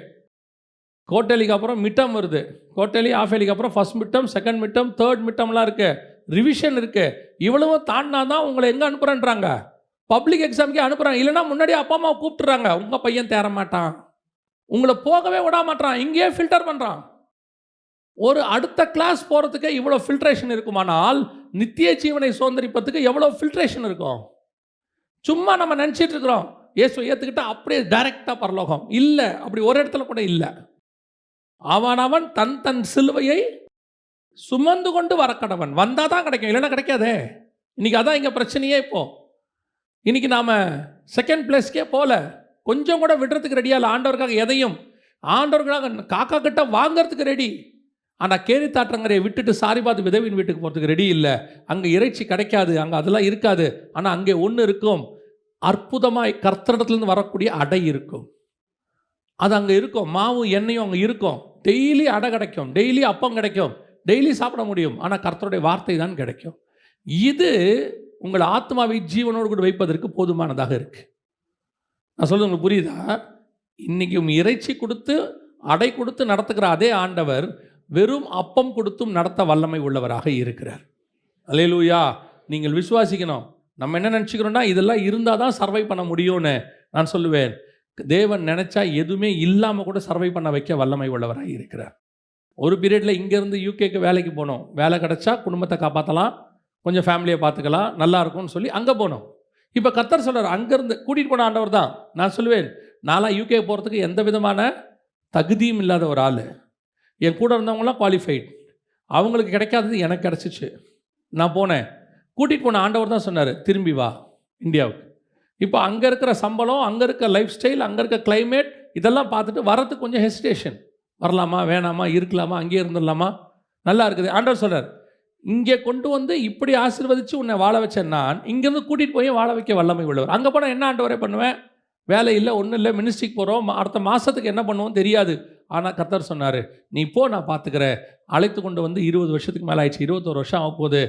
குவார்ட்டர்லிக்கு அப்புறம் மிட்டம் வருது, குவார்ட்டர்லி, ஆஃப் இயர்லிக்கு அப்புறம் first midterm, second midterm, third மிட்டம்லாம் இருக்குது, ரிவிஷன் இருக்குது. இவ்வளவும் தாண்டினா தான் உங்களை எங்கே அனுப்புகிறேன்றாங்க, பப்ளிக் எக்ஸாமுக்கே அனுப்புகிறாங்க. இல்லைனா முன்னாடி அப்பா அம்மா கூப்பிட்டுறாங்க, உங்கள் பையன் தேர மாட்டான், உங்களை போகவே விட மாட்டான், இங்கேயே ஃபில்டர் பண்ணுறான். ஒரு அடுத்த கிளாஸ் போகிறதுக்கு இவ்வளோ ஃபில்ட்ரேஷன் இருக்குமானால் நித்திய ஜீவனை சுதந்திரிப்பதுக்கு எவ்வளோ ஃபில்ட்ரேஷன் இருக்கும்? சும்மா நம்ம நினச்சிட்டு இருக்கிறோம், இயேசு ஏற்றுக்கிட்டா அப்படியே டைரெக்டாக பரலோகம். இல்லை, அப்படி ஒரு இடத்துல கூட இல்லை. அவன் தன் தன் சிலுவையை சுமந்து கொண்டு வர கடவன். வந்தால் தான் கிடைக்கும், இல்லைன்னா கிடைக்காதே. இன்றைக்கி அதான் இங்கே பிரச்சனையே. இப்போது இன்றைக்கி நாம் செகண்ட் பிளேஸ்க்கே போகல, கொஞ்சம் கூட விடுறதுக்கு ரெடியாக இல்லை. ஆண்டவருக்காக எதையும், ஆண்டவருக்காக காக்கா கிட்ட வாங்கிறதுக்கு ரெடி. ஆனால் கேரி தாற்றங்கரையை விட்டுட்டு சாரிபாத் விதவின் வீட்டுக்கு போகிறதுக்கு ரெடி இல்லை. அங்கே இறைச்சி கிடைக்காது, அங்கே அதெல்லாம் இருக்காது. ஆனால் அங்கே ஒன்று இருக்கும், அற்புதமாய் கர்த்தரிடத்துலேருந்து வரக்கூடிய அடை இருக்கும். அது அங்கே இருக்கும், மாவும் எண்ணெயும் அங்கே இருக்கும். டெய்லி அடை கிடைக்கும், டெய்லி அப்பம் கிடைக்கும், டெய்லி சாப்பிட முடியும். ஆனால் கர்த்தருடைய வார்த்தை தான் கிடைக்கும். இது உங்கள் ஆத்மாவை ஜீவனோடு கூட வைப்பதற்கு போதுமானதாக இருக்குது. நான் சொல்றது உங்களுக்கு புரியுதா? இன்றைக்கி இறைச்சி கொடுத்து அடை கொடுத்து நடத்துகிற அதே ஆண்டவர் வெறும் அப்பம் கொடுத்தும் நடத்த வல்லமை உள்ளவராக இருக்கிறார். அல்லேலூயா. நீங்கள் விசுவாசிக்கணும். நம்ம என்ன நினச்சிக்கிறோன்னா, இதெல்லாம் இருந்தால் தான் சர்வை பண்ண முடியும்னு. நான் சொல்லுவேன், தேவன் நினச்சா எதுவுமே இல்லாமல் கூட சர்வை பண்ண வைக்க வல்லமை உள்ளவராக இருக்கிறார். ஒரு பீரியடில் இங்கேருந்து யூகேக்கு வேலைக்கு போனோம், வேலை கிடச்சா குடும்பத்தை காப்பாற்றலாம், கொஞ்சம் ஃபேமிலியை பார்த்துக்கலாம், நல்லா இருக்கும்னு சொல்லி அங்கே போனோம். இப்போ கர்த்தர் சொல்கிறார், அங்கேருந்து கூட்டிகிட்டு போன ஆண்டவர் தான். நான் சொல்லுவேன், நான்லாம் யூகே போகிறதுக்கு எந்த விதமான தகுதியும் இல்லாத ஒரு ஆள். என் கூட இருந்தவங்களாம் குவாலிஃபைட், அவங்களுக்கு கிடைக்காதது எனக்கு கிடச்சிச்சு. நான் போனேன், கூட்டிகிட்டு போன ஆண்டவர் தான் சொன்னார், திரும்பி வா இந்தியாவுக்கு. இப்போ அங்கே இருக்கிற சம்பளம், அங்கே இருக்க லைஃப் ஸ்டைல், அங்கே இருக்க கிளைமேட், இதெல்லாம் பார்த்துட்டு வரத்துக்கு கொஞ்சம் ஹெசிடேஷன். வரலாமா வேணாமா, இருக்கலாமா, அங்கேயே இருந்துடலாமா, நல்லா இருக்குது. ஆண்டவர் சொல்கிறார், இங்கே கொண்டு வந்து இப்படி ஆசீர்வதித்து உன்னை வாழ வச்சேன் நான், இங்கேருந்து கூட்டிகிட்டு போய் வாழ வைக்க வல்லமை உள்ளவர். அங்கே போனால் என்ன ஆண்டவரே பண்ணுவேன், வேலை இல்லை, ஒன்றும் இல்லை, மினிஸ்ட்ரிக்கு போகிறோம், அடுத்த மாதத்துக்கு என்ன பண்ணுவோம் தெரியாது. ஆனால் கர்த்தர் சொன்னார், நீ இப்போ நான் பார்த்துக்கிறேன். அழைத்து கொண்டு வந்து 20 வருஷத்துக்கு மேலே ஆயிடுச்சு, 21 வருஷம் ஆக போகுது.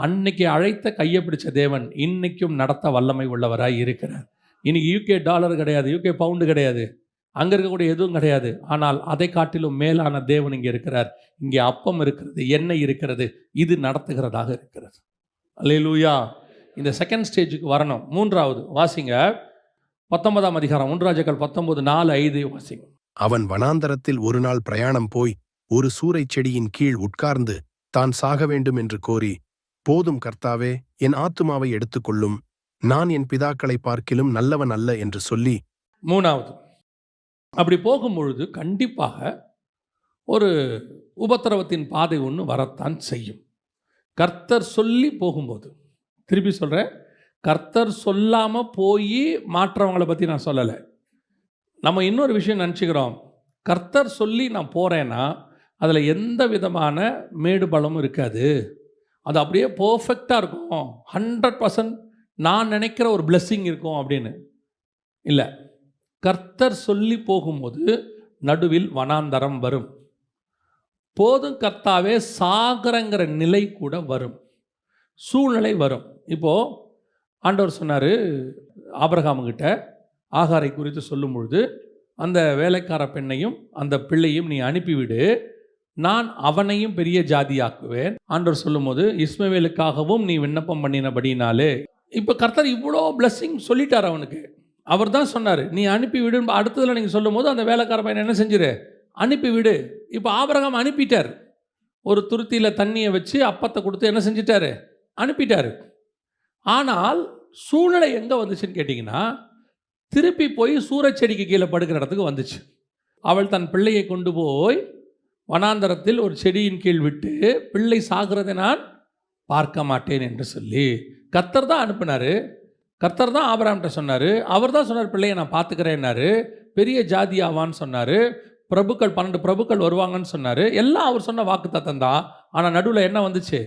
அன்னைக்கு அழைத்த கையை பிடிச்ச தேவன் இன்றைக்கும் நடத்த வல்லமை உள்ளவராய் இருக்கிறார். இன்றைக்கி யூகே டாலர் கிடையாது, யூகே பவுண்டு கிடையாது, அங்கே இருக்கக்கூடிய எதுவும் கிடையாது. ஆனால் அதை காட்டிலும் மேலான தேவன் இங்கே இருக்கிறார். இங்கே அப்பம் இருக்கிறது, எண்ணெய் இருக்கிறது, இது நடத்துகிறதாக இருக்கிறது. அல்லேலூயா. இந்த செகண்ட் ஸ்டேஜுக்கு வரணும். 3வது வாசிங்க, 19ஆம் அதிகாரம் 1 ராஜாக்கள் 19:4-5 வாசிங்க. அவன் வனாந்தரத்தில் ஒரு நாள் பிரயாணம் போய் ஒரு சூரைச் செடியின் கீழ் உட்கார்ந்து தான் சாக வேண்டும் என்று கோரி, போதும் கர்த்தாவே, என் ஆத்துமாவை எடுத்துக்கொள்ளும், நான் என் பிதாக்களை பார்க்கிலும் நல்லவன் அல்ல என்று சொல்லி. 3வது, அப்படி போகும்பொழுது கண்டிப்பாக ஒரு உபத்திரவத்தின் பாதை ஒன்று வரத்தான் செய்யும். கர்த்தர் சொல்லி போகும்போது, திருப்பி சொல்கிறேன், கர்த்தர் சொல்லாமல் போய் மாற்றவங்களை பற்றி நான் சொல்லலை. நம்ம இன்னொரு விஷயம் நினச்சிக்கிறோம், கர்த்தர் சொல்லி நான் போகிறேன்னா அதில் எந்த விதமான மேடு பலமும் இருக்காது, அது அப்படியே பர்ஃபெக்டாக இருக்கும், 100% நான் நினைக்கிற ஒரு பிளெஸ்ஸிங் இருக்கும் அப்படின்னு. இல்லை, கர்த்தர் சொல்லி போகும்போது நடுவில் வனாந்தரம் வரும், போதும் கர்த்தாவே சாகரங்கிற நிலை கூட வரும், சூழ்நிலை வரும். இப்போது ஆண்டவர் சொன்னார் ஆபிரகாமுக்கிட்ட ஆகாரை குறித்து சொல்லும் பொழுது, அந்த வேலைக்கார பெண்ணையும் அந்த பிள்ளையும் நீ அனுப்பிவிடு, நான் அவனையும் பெரிய ஜாதியாக்குவேன். ஆண்டவர் சொல்லும்போது இஸ்மவேலுக்காகவும் நீ விண்ணப்பம் பண்ணினபடினாலே, இப்போ கர்த்தர் இவ்வளோ பிளஸ்ஸிங் சொல்லிட்டார் அவனுக்கு. அவர் தான் சொன்னார், நீ அனுப்பிவிடு. அடுத்ததில் நீங்கள் சொல்லும் போது அந்த வேலைக்கார பையனை என்ன செஞ்சிரு, அனுப்பிவிடு. இப்போ ஆபிரகாம் அனுப்பிட்டார். ஒரு துருத்தியில் தண்ணியை வச்சு அப்பத்தை கொடுத்து என்ன செஞ்சிட்டாரு, அனுப்பிட்டார். ஆனால் சூழ்நிலை எங்கே வந்துச்சுன்னு கேட்டிங்கன்னா, திருப்பி போய் சூரச்செடிக்கு கீழே படுக்கிற இடத்துக்கு வந்துச்சு. அவள் தன் பிள்ளையை கொண்டு போய் வனாந்தரத்தில் ஒரு செடியின் கீழ் விட்டு, பிள்ளை சாகிறதை நான் பார்க்க மாட்டேன் என்று சொல்லி கர்த்தர் தான் அனுப்பினார். கர்த்தர் தான் ஆபிரகாம்கிட்ட சொன்னார். அவர் தான் சொன்னார், பிள்ளையை நான் பார்த்துக்கிறேன்னாரு. பெரிய ஜாதி ஆவான்னு சொன்னார். பிரபுக்கள் 12 பிரபுக்கள் வருவாங்கன்னு சொன்னார். எல்லாம் அவர் சொன்ன வாக்கு தத்தம் தான். ஆனால் நடுவில் என்ன வந்துச்சு,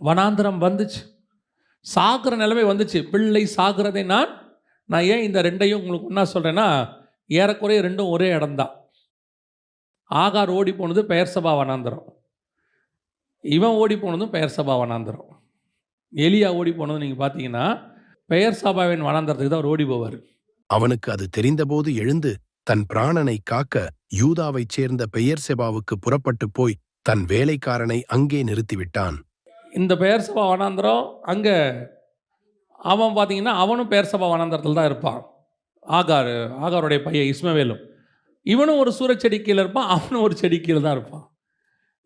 வனாந்தரம் வந்துச்சு, சாகிற நிலைமை வந்துச்சு. பிள்ளை சாகிறதை நான் ஏன் இந்த ரெண்டையும் உங்களுக்கு ஒன்றா சொல்கிறேன்னா, ஏறக்குறைய ரெண்டும் ஒரே இடம்தான். ஆகார் ஓடி போனது பெயர்சபா வனாந்தரம், இவன் ஓடி போனதும் பெயர்சபா வனாந்தரம். எலியா ஓடி போனது நீங்கள் பார்த்தீங்கன்னா பெயர்சபாவின் வனாந்தரத்துக்கு தான் அவர் ஓடி போவார். அவனுக்கு அது தெரிந்தபோது எழுந்து தன் பிராணனை காக்க யூதாவைச் சேர்ந்த பெயர்செபாவுக்கு புறப்பட்டு போய் தன் வேலைக்காரனை அங்கே நிறுத்திவிட்டான். இந்த பெயர்சபா வனாந்தரம் அங்கே அவன் பார்த்தீங்கன்னா அவனும் பெயர்சபா வனாந்தரத்தில் தான் இருப்பான். ஆகாருடைய பையன் இஸ்மவேலும், இவனும் ஒரு சூரச்செடி கீழே இருப்பான், அவனும் ஒரு செடி கீழே தான் இருப்பான்.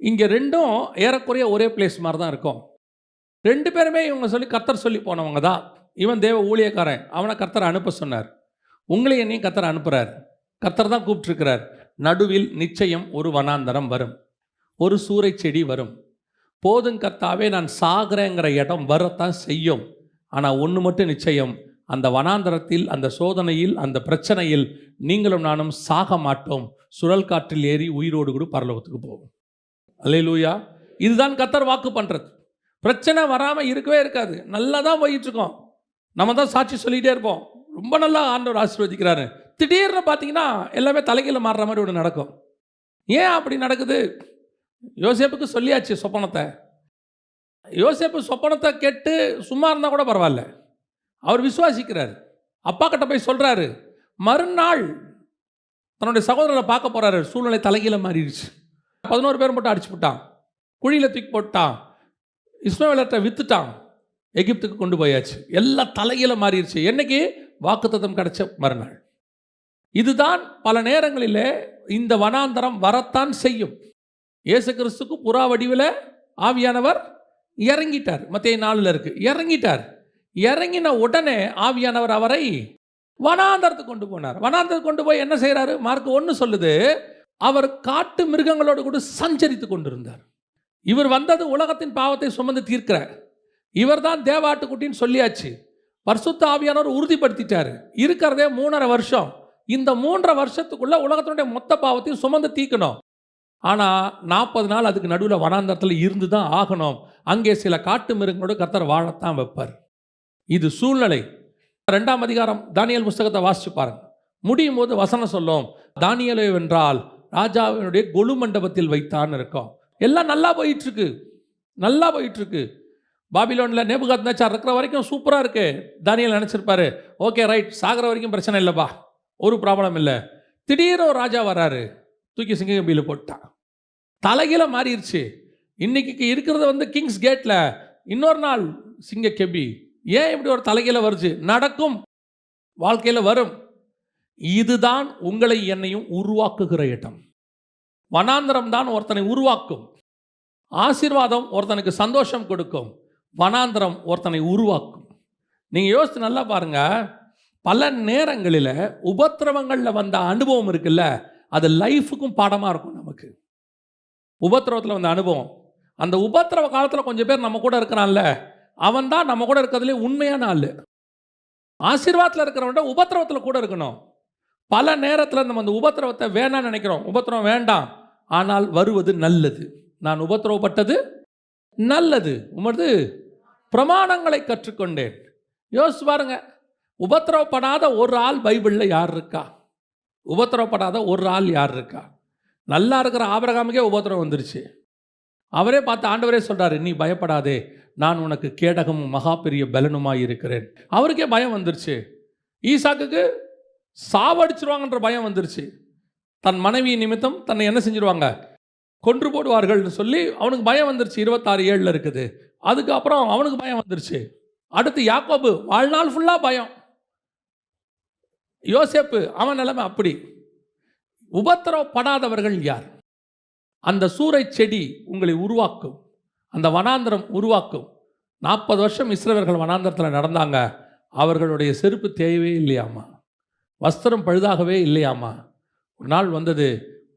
இங்கே ரெண்டும் ஏறக்குறைய ஒரே பிளேஸ் மாதிரி தான் இருக்கும். 2 பேருமே இவங்க சொல்லி கர்த்தர் சொல்லி போனவங்க தான். இவன் தேவ ஊழியக்காரன், அவனை கர்த்தர் அனுப்ப சொன்னார். உங்களை என்னையும் கர்த்தர் அனுப்புகிறார். கர்த்தர் தான் கூப்பிட்டுருக்கிறார். நடுவில் நிச்சயம் ஒரு வனாந்தரம் வரும், ஒரு சூறை செடி வரும். போதும் கர்த்தாவே, நான் சாகிறேங்கிற இடம் வரத்தான் செய்யும். ஆனால் ஒன்று மட்டும் நிச்சயம், அந்த வனாந்தரத்தில், அந்த சோதனையில், அந்த பிரச்சனையில் நீங்களும் நானும் சாக மாட்டோம். சுழல் காற்றில் ஏறி உயிரோடு கூட பரலோகத்துக்கு போவோம். அல்லேலூயா. இதுதான் கர்த்தர் வாக்கு பண்ணுறது. பிரச்சனை வராமல் இருக்கவே இருக்காது. நல்லா தான் போயிட்டுருக்கோம். நம்ம தான் சாட்சி சொல்லிகிட்டே இருப்போம், ரொம்ப நல்லா ஆண்டவர் ஆசீர்வதிக்கிறாரு. திடீர்னு பார்த்தீங்கன்னா எல்லாமே தலைகீழ மாறுற மாதிரி ஒன்று நடக்கும். ஏன் அப்படி நடக்குது? யோசேப்புக்கு சொல்லியாச்சு சொப்பனத்தை. யோசேப்பு சொப்பனத்தை கேட்டு சும்மா இருந்தால் கூட பரவாயில்ல, அவர் விசுவாசிக்கிறார். அப்பா கிட்ட போய் சொல்கிறாரு. மறுநாள் தன்னுடைய சகோதரரை பார்க்க போகிறாரு. சூழ்நிலை தலைகீழ மாறிடுச்சு. 11 பேர் மட்டும் அடிச்சு விட்டான், குழியில் தூக்கி போட்டான், இஸ்மவேலர்கிட்ட வித்துட்டான், எகிப்துக்கு கொண்டு போயாச்சு. எல்லாம் தலைகீழ மாறிடுச்சு. என்னைக்கு? வாக்குத்தத்தம் கிடைச்ச மறுநாள். இதுதான் பல நேரங்களிலே இந்த வனாந்தரம் வரத்தான் செய்யும். இயேசு கிறிஸ்துக்கு புறா வடிவில் ஆவியானவர் இறங்கிட்டார். மத்தேயு 4 இருக்கு, இறங்கிட்டார். இறங்கின உடனே ஆவியானவர் அவரை வனாந்தரத்துக்கு கொண்டு போனார். வனாந்தரத்துக்கு கொண்டு போய் என்ன செய்கிறாரு? மார்க் 1 சொல்லுது, அவர் காட்டு மிருகங்களோடு கூட சஞ்சரித்து கொண்டிருந்தார். இவர் வந்தது உலகத்தின் பாவத்தை சுமந்து தீர்க்கிற, இவர் தான் தேவாட்டுக்குட்டின்னு சொல்லியாச்சு. பரிசுத்த ஆவியானவர் உறுதிப்படுத்திட்டார். இருக்கிறதே 3.5 வருஷம். இந்த 3.5 வருஷத்துக்குள்ள உலகத்தினுடைய மொத்த பாவத்தையும் சுமந்து தீர்க்கணும். ஆனால் 40 நாள் அதுக்கு நடுவில் வனாந்தரத்தில் இருந்து தான் ஆகணும். அங்கே சில காட்டு மிருகங்களோடு கர்த்தர் வாழத்தான் வைப்பார். இது சூழ்நிலை. 2ஆம் அதிகாரம் தானியேல் புஸ்தகத்தை வாசிச்சு பாருங்க. முடியும் போது வசனம் சொல்லும், தானியேலை வென்றால் ராஜாவினுடைய கொலு மண்டபத்தில் வைத்தான்னு இருக்கும். எல்லாம் நல்லா போயிட்டுருக்கு, நல்லா போயிட்டுருக்கு. பாபிலோனில் நேபுகாத்நேச்சார் இருக்கிற வரைக்கும் சூப்பராக இருக்கு. தானியேல் நினச்சிருப்பாரு, ஓகே ரைட், சாகிற வரைக்கும் பிரச்சனை இல்லைப்பா, ஒரு ப்ராப்ளம் இல்லை. திடீர்னு ஒரு ராஜா வராரு, தூக்கி சிங்கக்கம்பியில் போட்டான். தலைகீழ மாறிடுச்சு. இன்னைக்கு இருக்கிறது கிங்ஸ் கேட்டில், இன்னொரு நாள் சிங்கக்கெபி. ஏன் இப்படி ஒரு தலைகீழ வருது? நடக்கும், வாழ்க்கையில் வரும். இதுதான் உங்களை என்னையும் உருவாக்குகிற இடம். வனாந்தரம் தான் ஒருத்தனை உருவாக்கும். ஆசீர்வாதம் ஒருத்தனுக்கு சந்தோஷம் கொடுக்கும், வனாந்தரம் ஒருத்தனை உருவாக்கும். நீங்கள் யோசித்து நல்லா பாருங்க. பல நேரங்களில் உபத்திரவங்களில் வந்த அனுபவம் இருக்குல்ல, அது லைஃபுக்கும் பாடமாக இருக்கும். நமக்கு உபத்திரவத்தில் வந்த அனுபவம், அந்த உபத்திரவ காலத்தில் கொஞ்சம் பேர் நம்ம கூட இருக்கிறான்ல, அவன் தான் நம்ம கூட இருக்கிறதுலே உண்மையான ஆள். ஆசீர்வாதத்தில் இருக்கிறவன் உபத்திரவத்தில் கூட இருக்கணும். பல நேரத்தில் நம்ம அந்த உபத்திரவத்தை வேணான்னு நினைக்கிறோம். உபத்திரவம் வேண்டாம், ஆனால் வருவது நல்லது. நான் உபத்திரவப்பட்டது நல்லது, உமது பிரமாணங்களை கற்றுக்கொண்டேன். யோசிச்சு பாருங்க, உபத்திரவப்படாத ஒரு ஆள் பைபிளில் யார் இருக்கா? உபத்திரவப்படாத ஒரு ஆள் யார் இருக்கா? நல்லா இருக்கிற ஆபிரகாமுக்கே உபத்திரவம் வந்துருச்சு. அவரே பார்த்து ஆண்டவரே சொல்கிறாரு, நீ பயப்படாதே, நான் உனக்கு கேடகமும் மகா பெரிய பலனுமாய் இருக்கிறேன். அவருக்கே பயம் வந்துருச்சு. ஈசாக்குக்கு சாவடிச்சிருவாங்கன்ற பயம் வந்துருச்சு. தன் மனைவி நிமித்தம் தன்னை என்ன செஞ்சிருவாங்க, கொன்று போடுவார்கள்னு சொல்லி அவனுக்கு பயம் வந்துருச்சு. 26:7 இருக்குது. அதுக்கப்புறம் அவனுக்கு பயம் வந்துருச்சு. அடுத்து யாக்கோபு வாழ்நாள் ஃபுல்லா பயம். யோசேப்பு அவன் நிலைமை அப்படி. உபத்திரவப்படாதவர்கள் யார்? அந்த சூரை செடி உங்களை உருவாக்கும், அந்த வனாந்தரம் உருவாக்கும். 40 வருஷம் இஸ்ரவேலர்கள் வனாந்தரத்தில் நடந்தாங்க. அவர்களுடைய செருப்பு தேயவே இல்லையாமா, வஸ்திரம் பழுதாகவே இல்லையாமா. ஒரு நாள் வந்தது,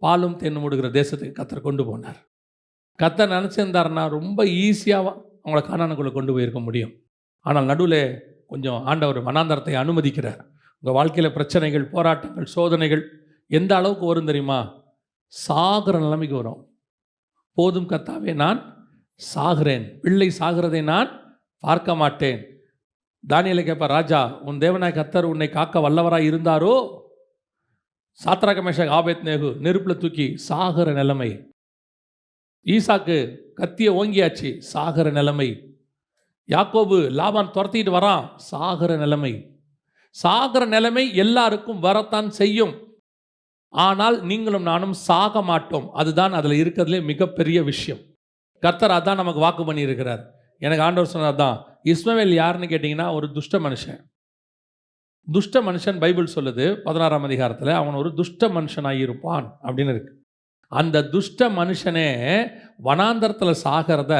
பாலும் தேனும் ஓடுகிற தேசத்துக்கு கர்த்தர் கொண்டு போனார். கர்த்தர் நினச்சிருந்தாருன்னா ரொம்ப ஈஸியாக அவங்கள கானானுக்குள்ளே கொண்டு போயிருக்க முடியும். ஆனால் நடுவில் கொஞ்சம் ஆண்டவர் வனாந்தரத்தை அனுமதிக்கிறார். உங்கள் வாழ்க்கையில் பிரச்சனைகள், போராட்டங்கள், சோதனைகள் எந்த அளவுக்கு வரும் தெரியுமா? சாகிற நிலைமைக்கு வரும். போதும் கர்த்தாவே, நான் சாகிறேன், பிள்ளை சாகிறதை நான் பார்க்க மாட்டேன். தானியேலை கேட்பார், ராஜா உன் தேவனாய் கர்த்தர் உன்னை காக்க வல்லவராய் இருந்தாரோ? சாத்ராக் மேஷாக் ஆபேத்நேகு நெருப்பில் தூக்கி சாகிற நிலைமை. ஈசாக்கு கத்தியை ஓங்கியாச்சு, சாகிற நிலைமை. யாக்கோபு லாபான் துரத்திட்டு வரான், சாகிற நிலைமை. சாகிற நிலைமை எல்லாருக்கும் வரத்தான் செய்யும். ஆனால் நீங்களும் நானும் சாக மாட்டோம். அதுதான் அதில் இருக்கிறதுலே மிகப்பெரிய விஷயம். கர்த்தர் அதான் நமக்கு வாக்கு பண்ணியிருக்கிறார். எனக்கு ஆண்டவர் சொன்னார் தான். இஸ்மவேல் யாருன்னு கேட்டிங்கன்னா ஒரு துஷ்ட மனுஷன். துஷ்ட மனுஷன் பைபிள் சொல்லுது 16ஆம் அதிகாரத்தில் அவன் ஒரு துஷ்ட மனுஷனாக இருப்பான் அப்படின்னு இருக்கு. அந்த துஷ்ட மனுஷனே வனாந்தரத்தில் சாகிறத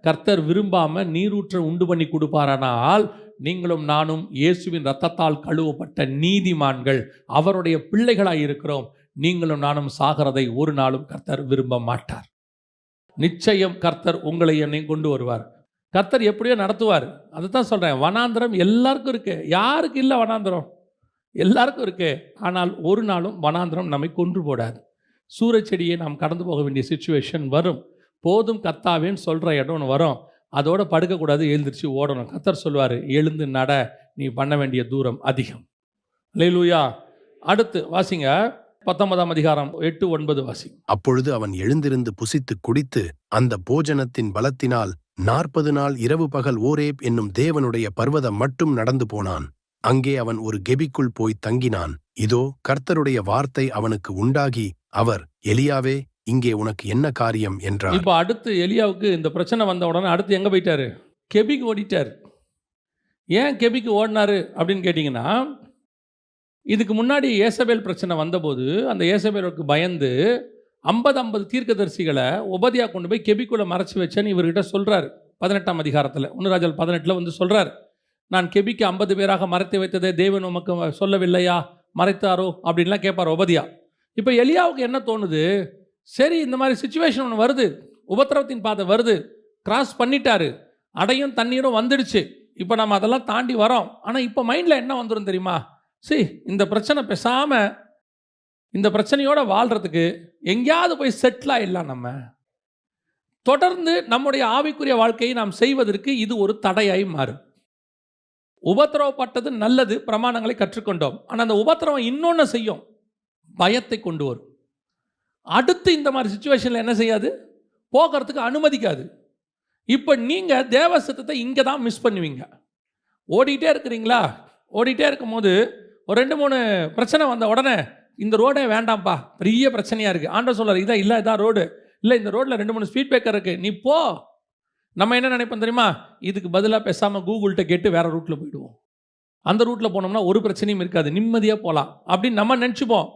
கர்த்தர் விரும்பாமல் நீரூற்ற உண்டு பண்ணி கொடுப்பாரானால், நீங்களும் நானும் இயேசுவின் இரத்தத்தால் கழுவப்பட்ட நீதிமான்கள், அவருடைய பிள்ளைகளாக இருக்கிறோம். நீங்களும் நானும் சாகிறதை ஒரு நாளும் கர்த்தர் விரும்ப மாட்டார். நிச்சயம் கர்த்தர் உங்களை என்னையும் கொண்டு வருவார். கர்த்தர் எப்படியோ நடத்துவார். அதை தான் சொல்கிறேன், வனாந்தரம் எல்லாருக்கும் இருக்கு. யாருக்கு இல்லை வனாந்தரம்? எல்லாருக்கும் இருக்கு. ஆனால் ஒரு நாளும் வனாந்தரம் நம்மை கொன்று போடாது. சூரச்செடியை நாம் கடந்து போக வேண்டிய சிச்சுவேஷன் வரும். போதும் கர்த்தாவேன்னு சொல்கிற இடம் ஒன்று வரும். அதோட படுக்கக்கூடாது, எழுந்திரிச்சு ஓடணும். கர்த்தர் சொல்வார், எழுந்து நட, நீ பண்ண வேண்டிய தூரம் அதிகம். அல்லேலூயா. அடுத்து வாசிங்க 19ஆம் அதிகாரம் 8-9 வாசி. அப்பொழுது அவன் எழுந்திருந்து புசித்து குடித்து அந்த போஜனத்தின் பலத்தினால் 40 நாள் இரவு பகல் ஓரேப் என்னும் தேவனுடைய பர்வதம் மட்டும் நடந்து போனான். அங்கே அவன் ஒரு கெபிக்குள் போய் தங்கினான். இதோ கர்த்தருடைய வார்த்தை அவனுக்கு உண்டாகி, அவர், எலியாவே, இங்கே உனக்கு என்ன காரியம் என்றார். இப்போ அடுத்து எலியாவுக்கு இந்த பிரச்சனை வந்த உடனே அடுத்து எங்கே போயிட்டாரு? கெபிக்கு ஓடிட்டார். ஏன் கெபிக்கு ஓடினாரு அப்படின்னு கேட்டிங்கன்னா, இதுக்கு முன்னாடி ஏசபேல் பிரச்சனை வந்தபோது அந்த ஏசபேலுக்கு பயந்து 50 தீர்க்கதரிசிகளை ஒபதியா கொண்டு போய் கெபிக்குள்ளே மறைச்சி வச்சேன்னு இவர்கிட்ட சொல்கிறார். 18ஆம் அதிகாரத்தில் 1 ராஜால் 18 வந்து சொல்கிறார், நான் கெபிக்கு 50 பேராக மறைத்து வைத்ததே தேவன் உமக்கு சொல்லவில்லையா, மறைத்தாரோ அப்படின்லாம் கேட்பார் ஒபதியா. இப்போ எலியாவுக்கு என்ன தோணுது? சரி, இந்த மாதிரி சுச்சுவேஷன் ஒன்று வருது, உபத்திரவத்தின் பாதை வருது, கிராஸ் பண்ணிட்டாரு, அடையும் தண்ணீரும் வந்துடுச்சு, இப்போ நம்ம அதெல்லாம் தாண்டி வரோம். ஆனால் இப்போ மைண்டில் என்ன வந்துடும் தெரியுமா? இந்த பிரச்சனை பேசாமல் இந்த பிரச்சனையோடு வாழ்கிறதுக்கு எங்கேயாவது போய் செட்டில் ஆகிடலாம். நம்ம தொடர்ந்து நம்முடைய ஆவிக்குரிய வாழ்க்கையை நாம் செய்வதற்கு இது ஒரு தடையாய் மாறும். உபத்திரவப்பட்டது நல்லது, பிரமாணங்களை கற்றுக்கொண்டோம். ஆனால் அந்த உபத்திரவம் இன்னொன்று செய்யும், பயத்தை கொண்டு வரும். அடுத்து இந்த மாதிரி சுச்சுவேஷனில் என்ன செய்யாது? போகிறதுக்கு அனுமதிக்காது. இப்போ நீங்கள் தேவ சித்தத்தை இங்கே தான் மிஸ் பண்ணுவீங்க. ஓடிக்கிட்டே இருக்கிறீங்களா? ஓடிக்கிட்டே இருக்கும்போது ஒரு 2-3 பிரச்சனை வந்த உடனே இந்த ரோடே வேண்டாம்ப்பா, பெரிய பிரச்சனையாக இருக்குது, ஆண்டவர் சொல்கிறார், இதான் இல்லை, இதான் ரோடு இல்லை, இந்த ரோட்டில் 2-3 ஸ்பீட் பிரேக்கர் இருக்குது, நீ போ. நம்ம என்ன நினைப்போம் தெரியுமா? இதுக்கு பதிலாக பேசாமல் கூகுள்கிட்ட கேட்டு வேறு ரூட்டில் போயிடுவோம். அந்த ரூட்டில் போனோம்னா ஒரு பிரச்சனையும் இருக்காது, நிம்மதியாக போகலாம் அப்படின்னு நம்ம நினச்சிப்போம்.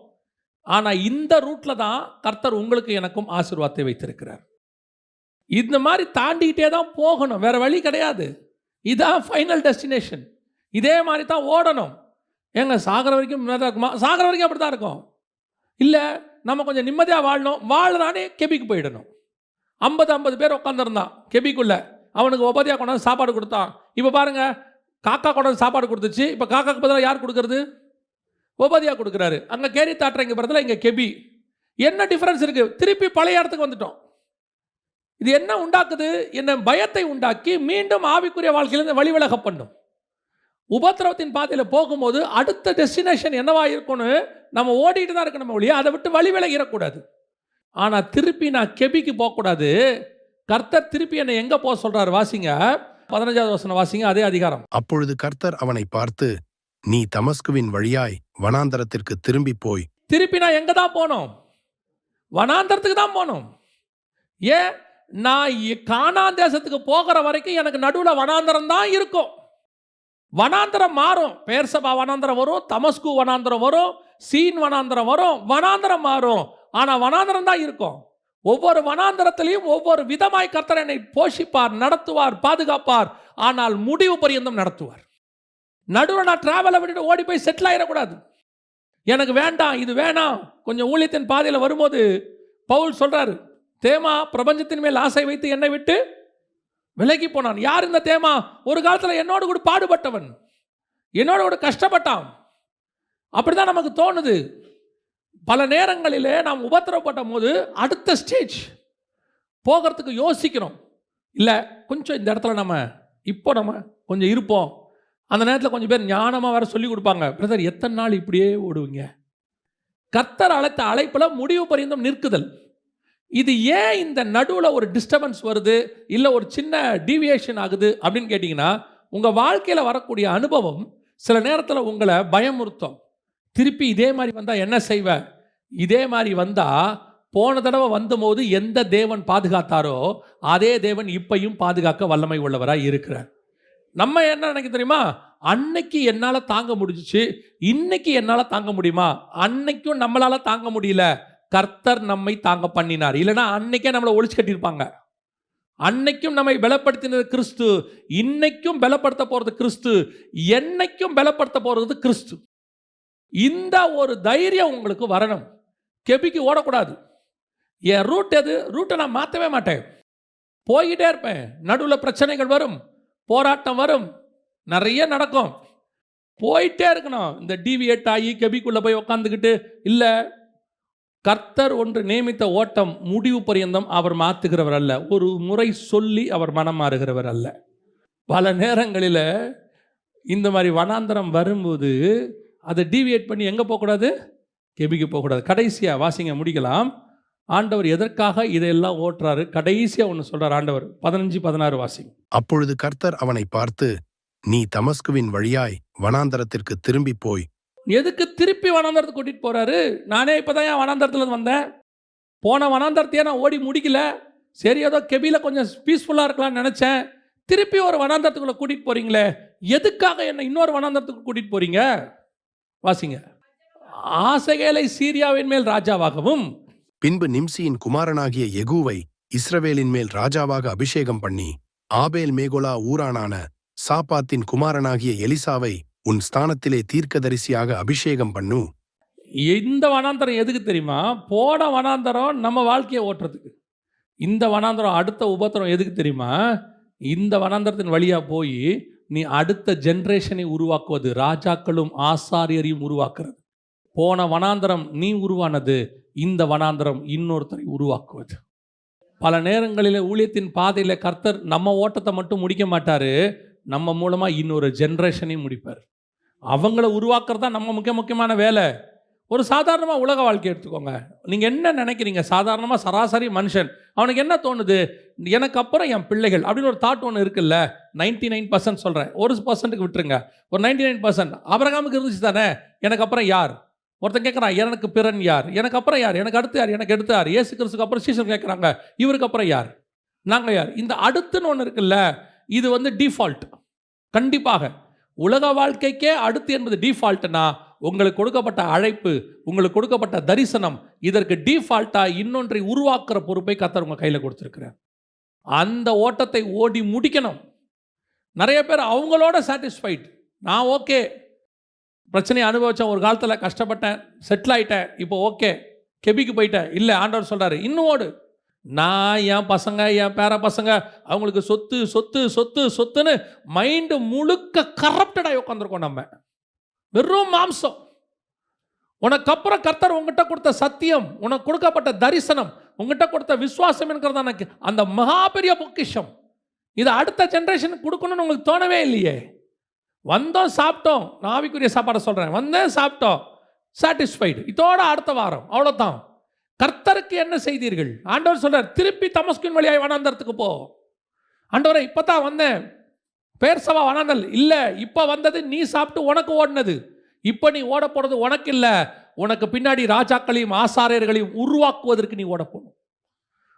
ஆனால் இந்த ரூட்டில் தான் கர்த்தர் உங்களுக்கு எனக்கும் ஆசீர்வாதத்தை வைத்திருக்கிறார். இந்த மாதிரி தாண்டிக்கிட்டே தான் போகணும், வேறு வழி கிடையாது. இதான் ஃபைனல் டெஸ்டினேஷன். இதே மாதிரி தான் ஓடணும். ஏங்க சாகிற வரைக்கும் தான் இருக்குமா? சாகிற வரைக்கும் அப்படி தான் இருக்கும். இல்லை, நம்ம கொஞ்சம் நிம்மதியாக வாழணும், வாழறானே கெபிக்கு போயிடணும். 50 பேர் உட்காந்துருந்தான் கெபிக்குள்ளே. அவனுக்கு ஒபதியா கொண்டாந்து சாப்பாடு கொடுத்தான். இப்போ பாருங்கள், காக்கா கொண்டாந்து சாப்பாடு கொடுத்துச்சு. இப்போ காக்காக்கு பதிலாக யார் கொடுக்கறது? ஒபதியா கொடுக்குறாரு. அங்கே கேரி தாட்டுறங்க படத்தில் இங்கே கெபி. என்ன டிஃப்ரென்ஸ் இருக்குது? திருப்பி பழைய இடத்துக்கு வந்துட்டோம். இது என்ன உண்டாக்குது? என்ன பயத்தை உண்டாக்கி மீண்டும் ஆவிக்குரிய வாழ்க்கையிலேருந்து வழிவிலக பண்ணும். உபத்திரவத்தின் பாதையில் போகும்போது அடுத்த டெஸ்டினேஷன் என்னவா இருக்கும்னு நம்ம ஓடிட்டு தான் இருக்கணும் ஒழிய அதை விட்டு வழி விலகிடக்கூடாது. ஆனால் திருப்பி நான் கெபிக்கு போகக்கூடாது. கர்த்தர் திருப்பி என்னை எங்கே போக சொல்கிறார்? வாசிங்க 15வது வசனம் வாசிங்க, அதே அதிகாரம். அப்பொழுது கர்த்தர் அவனை பார்த்து, நீ தமஸ்குவின் வழியாய் வனாந்தரத்திற்கு திரும்பி போய். திருப்பி நான் எங்க தான் போனோம்? வனாந்தரத்துக்கு தான் போனோம். ஏன்? நான் கானான் தேசத்துக்கு போகிற வரைக்கும் எனக்கு நடுவில் வனாந்தரம் தான் இருக்கும். வனாந்தரம் மாறும். பெயர்சபா வனாந்தரம் வரும், தமஸ்கு வனாந்தரம் வரும், சீன் வனாந்தரம் வரும், வனாந்தரம் மாறும். ஆனா வனாந்தரம் தான் இருக்கும். ஒவ்வொரு வனாந்தரத்திலையும் ஒவ்வொரு விதமாய் கர்த்தர் என்னை போஷிப்பார், நடத்துவார், பாதுகாப்பார். ஆனால் முடிவு பரியந்தம் நடத்துவார். நடுவில் நான் டிராவலை விட்டுட்டு ஓடி போய் செட்டில் ஆயிடக்கூடாது. எனக்கு வேண்டாம், இது வேணாம். கொஞ்சம் ஊழியத்தின் பாதையில் வரும்போது பவுல் சொல்றாரு, தேமா பிரபஞ்சத்தின் மேல் ஆசை வைத்து என்னை விட்டு விலகி போனான். யார் இந்த தேமா? ஒரு காலத்தில் என்னோடு கூட பாடுபட்டவன், என்னோட கூட கஷ்டப்பட்டான். அப்படிதான் நமக்கு தோணுது. பல நேரங்களிலே நாம் உபத்திரப்பட்ட போது அடுத்த ஸ்டேஜ் போகிறதுக்கு யோசிக்கிறோம். இல்லை, கொஞ்சம் இந்த இடத்துல நம்ம கொஞ்சம் இருப்போம். அந்த நேரத்தில் கொஞ்சம் பேர் ஞானமாக வேற சொல்லி கொடுப்பாங்க, பிரதர் எத்தனை நாள் இப்படியே ஓடுவீங்க? கர்த்தர் அழைத்த அழைப்பில் முடிவு பரியந்தம் நிற்குதல். இது ஏன் இந்த நடுவில் ஒரு டிஸ்டர்பன்ஸ் வருது, இல்லை ஒரு சின்ன டீவியேஷன் ஆகுது அப்படின்னு கேட்டிங்கன்னா, உங்கள் வாழ்க்கையில் வரக்கூடிய அனுபவம் சில நேரத்தில் உங்களை பயமுறுத்தும். திருப்பி இதே மாதிரி வந்தால் என்ன செய்வ? இதே மாதிரி வந்தால் போன தடவை வந்தபோது எந்த தேவன் பாதுகாத்தாரோ அதே தேவன் இப்பையும் பாதுகாக்க வல்லமை உள்ளவராக இருக்கிறார். நம்ம என்ன நினைக்க தெரியுமா? அன்னைக்கு என்னால் தாங்க முடிஞ்சிச்சு, இன்னைக்கு என்னால் தாங்க முடியுமா? அன்னைக்கும் நம்மளால் தாங்க முடியல, கர்த்தர் நம்மை தாங்க பண்ணினார். இல்லைன்னா அன்னைக்கே நம்மளை ஒழிச்சு கட்டியிருப்பாங்க. அன்னைக்கும் நம்மை பலப்படுத்தினது கிறிஸ்து, இன்னைக்கும் பலப்படுத்த போகிறது கிறிஸ்து, என்னைக்கும் பலப்படுத்த போகிறது கிறிஸ்து. இந்த ஒரு தைரியம் உங்களுக்கு வரணும். கெபிக்கு ஓடக்கூடாது. என் ரூட் எது? ரூட்டை நான் மாற்றவே மாட்டேன், போய்கிட்டே இருப்பேன். நடுவில் பிரச்சனைகள் வரும், போராட்டம் வரும், நிறைய நடக்கும், போயிட்டே இருக்கணும். இந்த டிவியேட் ஆகி கெபிக்குள்ளே போய் உக்காந்துக்கிட்டு இல்லை. கர்த்தர் ஒன்று நியமித்த ஓட்டம் முடிவு பரியந்தம் அவர் மாற்றுகிறவர் அல்ல. ஒரு முறை சொல்லி அவர் மனம் மாறுகிறவர் அல்ல. பல நேரங்களில் இந்த மாதிரி வனாந்தரம் வரும்போது அதை டிவியேட் பண்ணி எங்கே போகக்கூடாது? கெபிக்கு போகக்கூடாது. கடைசியாக வாசிங்க, முடிக்கலாம். ஆண்டவர் எதற்காக இதையெல்லாம் ஓட்டுறாரு? கடைசியாக ஒன்று சொல்கிறார் ஆண்டவர். 15-16 வாசிங்க. அப்பொழுது கர்த்தர் அவனை பார்த்து, நீ தமஸ்குவின் வழியாய் வனாந்தரத்திற்கு திரும்பி போய். எதுக்கு திருப்பி வனாந்தரத்துக்கு கூட்டிகிட்டு போகிறாரு? நானே இப்போ தான் என் வனாந்தரத்துலேருந்து வந்தேன். போன வனாந்தரத்தையே நான் ஓடி முடிக்கல. சரி, ஏதோ கெபியில் கொஞ்சம் பீஸ்ஃபுல்லாக இருக்கலாம்னு நினச்சேன். திருப்பி ஒரு வனாந்தரத்துக்குள்ளே கூட்டிகிட்டு போகிறீங்களே, எதுக்காக என்னை இன்னொரு வனாந்தரத்துக்கு கூட்டிகிட்டு போகிறீங்க? வாசிங்க. ஆசகேலை சீரியாவின் மேல் ராஜாவாகவும், பின்பு நிம்சியின் குமாரனாகிய யெகூவை இஸ்ரவேலின் மேல் ராஜாவாக அபிஷேகம் பண்ணி, ஆபேல் மேகொலா ஊரானான சாப்பாத்தின் குமாரனாகிய எலிசாவை உன் ஸ்தானத்திலே தீர்க்கதரிசியாக அபிஷேகம் பண்ணு. இந்த வனாந்தரம் எதுக்கு தெரியுமா? போன வனாந்தரம் நம்ம வாழ்க்கையை ஓட்டுறதுக்கு. இந்த வனாந்தரம், அடுத்த உபத்திரம் எதுக்கு தெரியுமா? இந்த வனாந்தரத்தின் வழியாக போய் நீ அடுத்த ஜென்ரேஷனை உருவாக்குவது, ராஜாக்களும் ஆசாரியரையும் உருவாக்குறது. போன வனாந்தரம் நீ உருவானது, இந்த வனாந்தரம் இன்னொருத்தரை உருவாக்குவது. பல நேரங்களில் ஊழியத்தின் பாதையில் கர்த்தர் நம்ம ஓட்டத்தை மட்டும் முடிக்க மாட்டார், நம்ம மூலமாக இன்னொரு ஜென்ரேஷனையும் முடிப்பார். அவங்கள உருவாக்குறது தான் நம்ம முக்கியமான வேலை. ஒரு சாதாரணமாக உலக வாழ்க்கை எடுத்துக்கோங்க. நீங்கள் என்ன நினைக்கிறீங்க? சாதாரணமாக சராசரி மனுஷன் அவனுக்கு என்ன தோணுது? எனக்கு அப்புறம் என் பிள்ளைகள் அப்படின்னு ஒரு தாட் ஒன்று இருக்குல்ல. 99% சொல்கிறேன், 1%க்கு விட்டுருங்க. ஒரு 99% ஆபிரகாமுக்கு இருந்துச்சு தானே, எனக்கு அப்புறம் யார்? ஒருத்தன் கேட்குறான், எனக்கு பிறன் யார்? எனக்கு அப்புறம் யார்? எனக்கு அடுத்து யார்? எனக்கு எடுத்து யார்? இயேசு கிறிஸ்துக்கு அப்புறம் சீசர் கேட்குறாங்க, இவருக்கு அப்புறம் யார்? நாங்கள் யார்? இந்த அடுத்துன்னு ஒன்று இருக்குல்ல, இது டிஃபால்ட். கண்டிப்பாக உலக வாழ்க்கைக்கே அடுத்து என்பது டிஃபால்ட்னா, உங்களுக்கு கொடுக்கப்பட்ட அழைப்பு, உங்களுக்கு கொடுக்கப்பட்ட தரிசனம், இதற்கு டிஃபால்ட்டாக இன்னொன்றை உருவாக்குற பொறுப்பை கர்த்தர் உங்கள் கையில் கொடுத்துருக்கிறார். அந்த ஓட்டத்தை ஓடி முடிக்கணும். நிறைய பேர் அவங்களோட சாட்டிஸ்ஃபைட். நான் ஓகே, பிரச்சனையை அனுபவித்தேன், ஒரு காலத்தில் கஷ்டப்பட்டேன், செட்டில் ஆகிட்டேன், இப்போ ஓகே, கெபிக்கு போயிட்டேன். இல்லை, ஆண்டவர் சொல்கிறாரு இன்னும் ஓடு. நான் என் பசங்க, என் பேர பசங்க, அவங்களுக்கு சொத்து சொத்து சொத்து சொத்துன்னு மைண்டு முழுக்க கரப்டடாக உட்காந்துருக்கோம். நம்ம வெறும் மாம்சம். உனக்கு அப்புறம் கர்த்தர் உங்ககிட்ட கொடுத்த சத்தியம், உனக்கு கொடுக்கப்பட்ட தரிசனம், உங்ககிட்ட கொடுத்த விசுவாசம் என்கிறது எனக்கு அந்த மகாபெரிய பொக்கிஷம். இதை அடுத்த ஜென்ரேஷனுக்கு கொடுக்கணும்னு உங்களுக்கு தோணவே இல்லையே. வந்தோம், சாப்பிட்டோம், நான் ஆவிக்குரிய சாப்பாடை சொல்கிறேன், வந்தேன், சாப்பிட்டோம், சாட்டிஸ்ஃபைடு, இதோட அடுத்த வாரம் அவ்வளோதான். கர்த்தருக்கு என்ன செய்தீர்கள்? ஆண்டவர் சொல்றார், திருப்பி தமஸ்கின் வழியாய் வனாந்தரத்துக்கு போ. ஆண்டவரே, இப்போ தான் வந்தேன், பெயர் சபா வனாந்தல் இல்லை, இப்போ வந்தது நீ சாப்பிட்டு உனக்கு ஓடினது. இப்போ நீ ஓட போகிறது உனக்கு இல்லை, உனக்கு பின்னாடி ராஜாக்களையும் ஆசாரியர்களையும் உருவாக்குவதற்கு நீ ஓட போகணும்.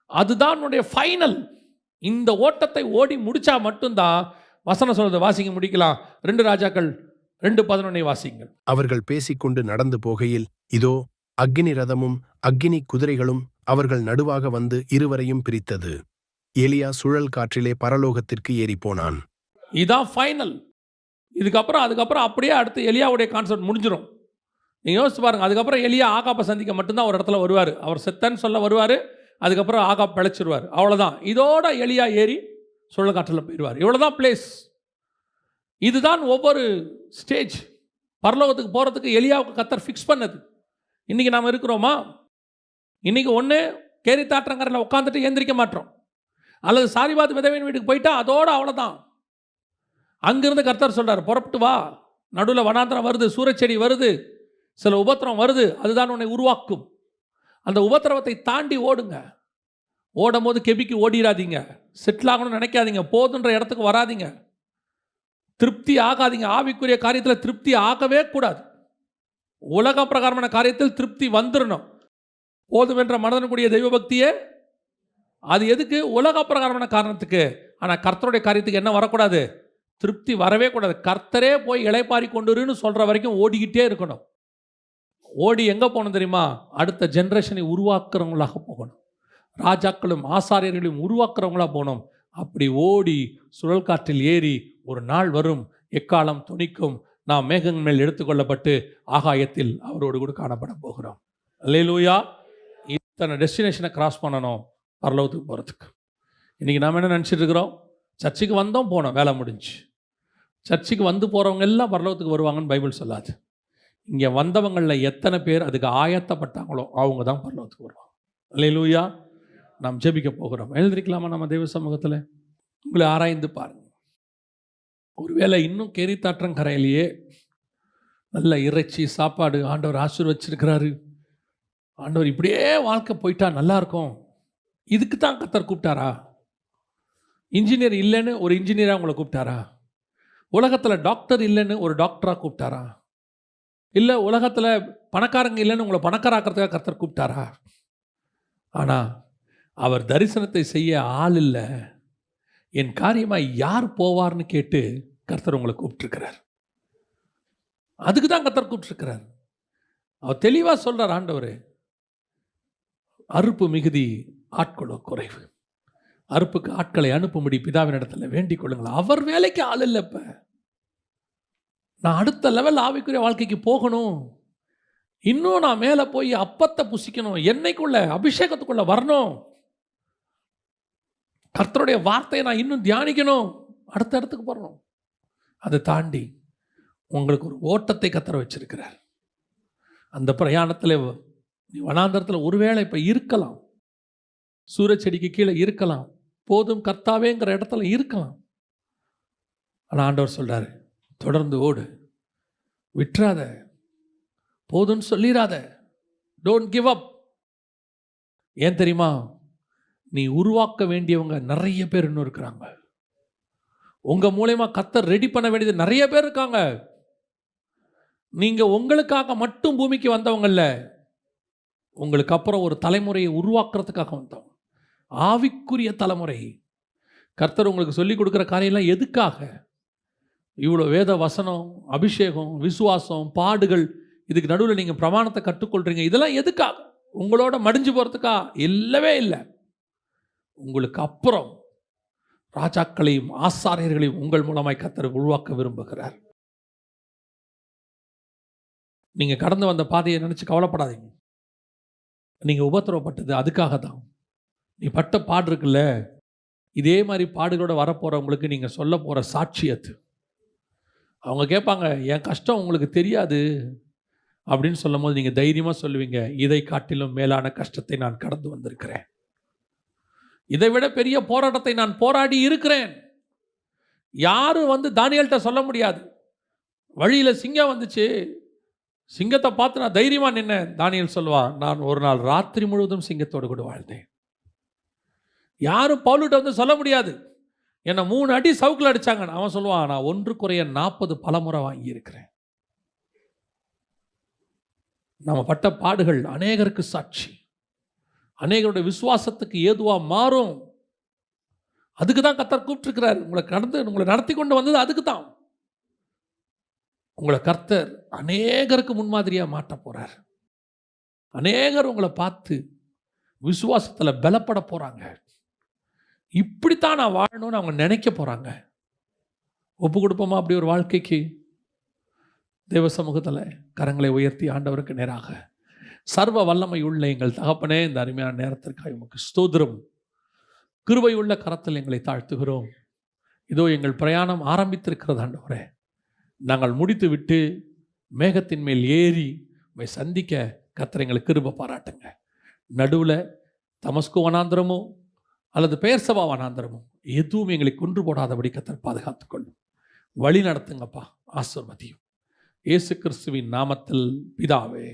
அதுதான் உன்னுடைய ஃபைனல். இந்த ஓட்டத்தை ஓடி முடிச்சா மட்டும்தான் வசனம் சொல்றது. வாசிங்க, முடிக்கலாம். 2 ராஜாக்கள் 2:11 வாசிங்கள். அவர்கள் பேசிக்கொண்டு நடந்து போகையில் இதோ அக்கினி ரதமும் அக்கினி குதிரைகளும் அவர்கள் நடுவாக வந்து இருவரையும் பிரித்தது. எலியா சுழல் காற்றிலே பரலோகத்திற்கு ஏறி போனான். இதான் ஃபைனல். அதுக்கப்புறம் அப்படியே அடுத்து எலியாவுடைய கான்செப்ட் முடிஞ்சிடும். நீங்கள் யோசிச்சு பாருங்க. அதுக்கப்புறம் எலியா ஆகாப்பை சந்திக்க மட்டும்தான் ஒரு இடத்துல வருவார். அவர் செத்தன்னு சொல்ல வருவார். அதுக்கப்புறம் ஆகாப் பிழைச்சிருவார். அவ்வளோதான். இதோட எலியா ஏறி சுழல் காற்றில் போயிடுவார். இவ்வளோதான் பிளேஸ். இதுதான் ஒவ்வொரு ஸ்டேஜ். பரலோகத்துக்கு போகிறதுக்கு எலியாவுக்கு கர்த்தர் ஃபிக்ஸ் பண்ணது. இன்றைக்கி நாம் இருக்கிறோமா? இன்றைக்கி ஒன்று கேரித்தாற்றங்கரையில் உட்காந்துட்டு எந்திரிக்க மாட்டோம், அல்லது சாரிபாத் விதவையின் வீட்டுக்கு போயிட்டா அதோடு அவ்வளோதான். அங்கிருந்து கர்த்தர் சொல்கிறார், புறப்பட்டு வா, நடுவில் வனாந்தரம் வருது, சூரச்செடி வருது, சில உபத்திரம் வருது, அதுதான் உன்னை உருவாக்கும். அந்த உபத்திரவத்தை தாண்டி ஓடுங்க. ஓடும் போது கெபிக்கு ஓடிடாதீங்க. செட்டில் ஆகணும்னு நினைக்காதீங்க. போதுன்ற இடத்துக்கு வராதிங்க. திருப்தி ஆகாதீங்க. ஆவிக்குரிய காரியத்தில் திருப்தி ஆகவே கூடாது. உலக பிரகாரமான காரியத்தில் திருப்தி வந்துடணும். போதும் என்ற மனதனுடைய தெய்வ பக்தியே அது எதுக்கு? உலக பிரகாரமான காரணத்துக்கு. ஆனால் கர்த்தருடைய காரியத்துக்கு என்ன வரக்கூடாது? திருப்தி வரவே கூடாது. கர்த்தரே போய் இளைப்பாரி கொண்டுருன்னு சொல்கிற வரைக்கும் ஓடிக்கிட்டே இருக்கணும். ஓடி எங்கே போகணும் தெரியுமா? அடுத்த ஜென்ரேஷனை உருவாக்குறவங்களாக போகணும். ராஜாக்களும் ஆசாரியர்களையும் உருவாக்குறவங்களாக போகணும். அப்படி ஓடி சுழல் காற்றில் ஏறி ஒரு நாள் வரும், எக்காலம் துணிக்கும், நாம் மேகங்கள் மேல் எடுத்துக்கொள்ளப்பட்டு ஆகாயத்தில் அவரோடு கூட காணப்பட போகிறோம். அல்லேலூயா. இத்தனை டெஸ்டினேஷனை கிராஸ் பண்ணணும் பரலோகத்துக்கு போகிறதுக்கு. இன்றைக்கி நாம் என்ன நினச்சிட்டு இருக்கிறோம்? சர்ச்சுக்கு வந்தோம், போனோம், வேலை முடிஞ்சு. சர்ச்சுக்கு வந்து போகிறவங்க எல்லாம் பரலோகத்துக்கு வருவாங்கன்னு பைபிள் சொல்லாது. இங்கே வந்தவங்களில் எத்தனை பேர் அதுக்கு ஆயத்தப்பட்டாங்களோ அவங்க தான் பரலோகத்துக்கு வருவாங்க. அல்லேலூயா. நாம் ஜெபிக்க போகிறோம். எழுந்திருக்கலாமா நம்ம தெய்வ சமூகத்தில்? உங்களை ஆராய்ந்து பாருங்கள். ஒருவேளை இன்னும் கேரித்தாற்றங்கரையிலேயே நல்ல இறைச்சி சாப்பாடு ஆண்டவர் ஆசீர்வச்சிருக்கிறாரு, ஆண்டவர் இப்படியே வாழ்க்கை போயிட்டா நல்லா இருக்கும், இதுக்கு தான் கர்த்தர் கூப்பிட்டாரா? இன்ஜினியர் இல்லைன்னு ஒரு இன்ஜினியராக உங்களை கூப்பிட்டாரா? உலகத்தில் டாக்டர் இல்லைன்னு ஒரு டாக்டராக கூப்பிட்டாரா? இல்லை உலகத்தில் பணக்காரங்க இல்லைன்னு உங்களை பணக்காராக்கிறதுக்காக கர்த்தர் கூப்பிட்டாரா? ஆனால் அவர் தரிசனத்தை செய்ய ஆள் இல்லை, என் காரியமாக யார் போவார்னு கேட்டு கர்த்தர் உங்களை கூப்பிட்டுருக்கிறார். அதுக்கு தான் கர்த்தர் கூப்பிட்டுருக்கிறார். அவர் தெளிவாக சொல்கிறார், ஆண்டவர் அறுப்பு மிகுதி ஆட்களோ குறைவு, அறுப்புக்கு ஆட்களை அனுப்பும்படி பிதாவின் இடத்துல வேண்டிக் கொள்ளுங்கள். அவர் வேலைக்கு ஆள் இல்லை. இப்போ நான் அடுத்த லெவல் ஆவிக்குரிய வாழ்க்கைக்கு போகணும், இன்னும் நான் மேலே போய் அப்பத்தை புசிக்கணும், என்னைக்குள்ள அபிஷேகத்துக்குள்ள வரணும், கர்த்தருடைய வார்த்தையை நான் இன்னும் தியானிக்கணும், அடுத்த இடத்துக்கு போகணும். அதை தாண்டி உங்களுக்கு ஒரு ஓட்டத்தை கர்த்தர் வச்சிருக்கிறார். அந்த பிரயாணத்தில் நீ வனாந்தரத்தில் ஒருவேளை இப்போ இருக்கலாம், சூரச்செடிக்கு கீழே இருக்கலாம், போதும் கர்த்தாவேங்கிற இடத்துல இருக்கலாம். ஆனால் ஆண்டவர் சொல்றாரு, தொடர்ந்து ஓடு, விட்டுறாத, போதும்னு சொல்லிடாத, டோன்ட் கிவ் அப். ஏன் தெரியுமா? நீ உருவாக்க வேண்டியவங்க நிறைய பேர் இன்னும் இருக்கிறாங்க. உங்க மூலமா கர்த்தர் ரெடி பண்ண வேண்டியது நிறைய பேர் இருக்காங்க. நீங்க உங்களுக்காக மட்டும் பூமிக்கு வந்தவங்க இல்ல, உங்களுக்கு அப்புறம் ஒரு தலைமுறையை உருவாக்குறதுக்காக வந்தவங்க. ஆவிக்குரிய தலைமுறை. கர்த்தர் உங்களுக்கு சொல்லி கொடுக்குற காரியம்லாம் எதுக்காக? இவ்வளோ வேத வசனம், அபிஷேகம், விசுவாசம், பாடுகள், இதுக்கு நடுவில் நீங்கள் பிரமாணத்தை கற்றுக்கொள்கிறீங்க, இதெல்லாம் எதுக்காக? உங்களோட மடிஞ்சு போகிறதுக்கா? இல்லவே இல்லை. உங்களுக்கு அப்புறம் ராஜாக்களையும் ஆசாரியர்களையும் உங்கள் மூலமாய் கர்த்தர் உருவாக்க விரும்புகிறார். நீங்கள் கடந்து வந்த பாதையை நினச்சி கவலைப்படாதீங்க. நீங்கள் உபத்திரவப்பட்டது அதுக்காக தான். நீ பட்ட பாடு இருக்குல்ல, இதே மாதிரி பாடுகளோட வரப்போகிறவங்களுக்கு நீங்கள் சொல்ல போகிற சாட்சியத்து. அவங்க கேட்பாங்க, என் கஷ்டம் உங்களுக்கு தெரியாது அப்படின்னு சொல்லும் போது நீங்கள் தைரியமாக சொல்லுவீங்க, இதை காட்டிலும் மேலான கஷ்டத்தை நான் கடந்து வந்திருக்கிறேன், இதை விட பெரிய போராட்டத்தை நான் போராடி இருக்கிறேன். யாரும் வந்து தானியேல்கிட்ட சொல்ல முடியாது, வழியில் சிங்கம் வந்துச்சு, சிங்கத்தை பார்த்து நான் தைரியமாக நின்னேன். தானியேல் சொல்லுவான், நான் ஒரு நாள் ராத்திரி முழுவதும் சிங்கத்தோடு கூட வாழ்ந்தேன். யாரும் பவுலுகிட்ட வந்து சொல்ல முடியாது, என்னை 3 அடி சவுக்கில் அடிச்சாங்க. அவன் சொல்லுவான், நான் 1 குறைய 40 பலமுறை வாங்கியிருக்கிறேன். நம்ம பட்ட பாடுகள் அநேகருக்கு சாட்சி, அநேகருடைய விசுவாசத்துக்கு ஏதுவா மாறும். அதுக்கு தான் கர்த்தர் கூப்பிட்டுருக்கிறார். உங்களை நடத்தி கொண்டு வந்தது அதுக்கு தான். உங்களை கர்த்தர் அநேகருக்கு முன்மாதிரியாக மாட்ட போறார். அநேகர் உங்களை பார்த்து விசுவாசத்தில் பலப்பட போறாங்க. இப்படித்தான் நான் வாழணும்னு அவங்க நினைக்க போறாங்க. ஒப்பு கொடுப்போமா அப்படி ஒரு வாழ்க்கைக்கு? தேவ சமூகத்தில் கரங்களை உயர்த்தி ஆண்டவருக்கு நேராக, சர்வ வல்லமை உள்ள எங்கள் தகப்பனே, இந்த அருமையான நேரத்திற்காக உமக்கு ஸ்தோத்திரம். கிருபை உள்ள கரத்தில் எங்களை தாழ்த்துகிறோம். இதோ எங்கள் பிரயாணம் ஆரம்பித்திருக்கிறது ஆண்டவரே. நாங்கள் முடித்து விட்டு மேகத்தின் மேல் ஏறி உம்மை சந்திக்க கர்த்தர் எங்களுக்கு கிருபை பாராட்டுங்க. நடுவில் தமஸ்கு வனாந்திரமோ அல்லது பெயர்சபா வனாந்திரமோ எதுவும் எங்களை கொன்று போடாதபடி கர்த்தர் பாதுகாத்துக்கொள்ளும். வழி நடத்துங்கப்பா, ஆசீர்வதியும். இயேசு கிறிஸ்துவின் நாமத்தில் பிதாவே.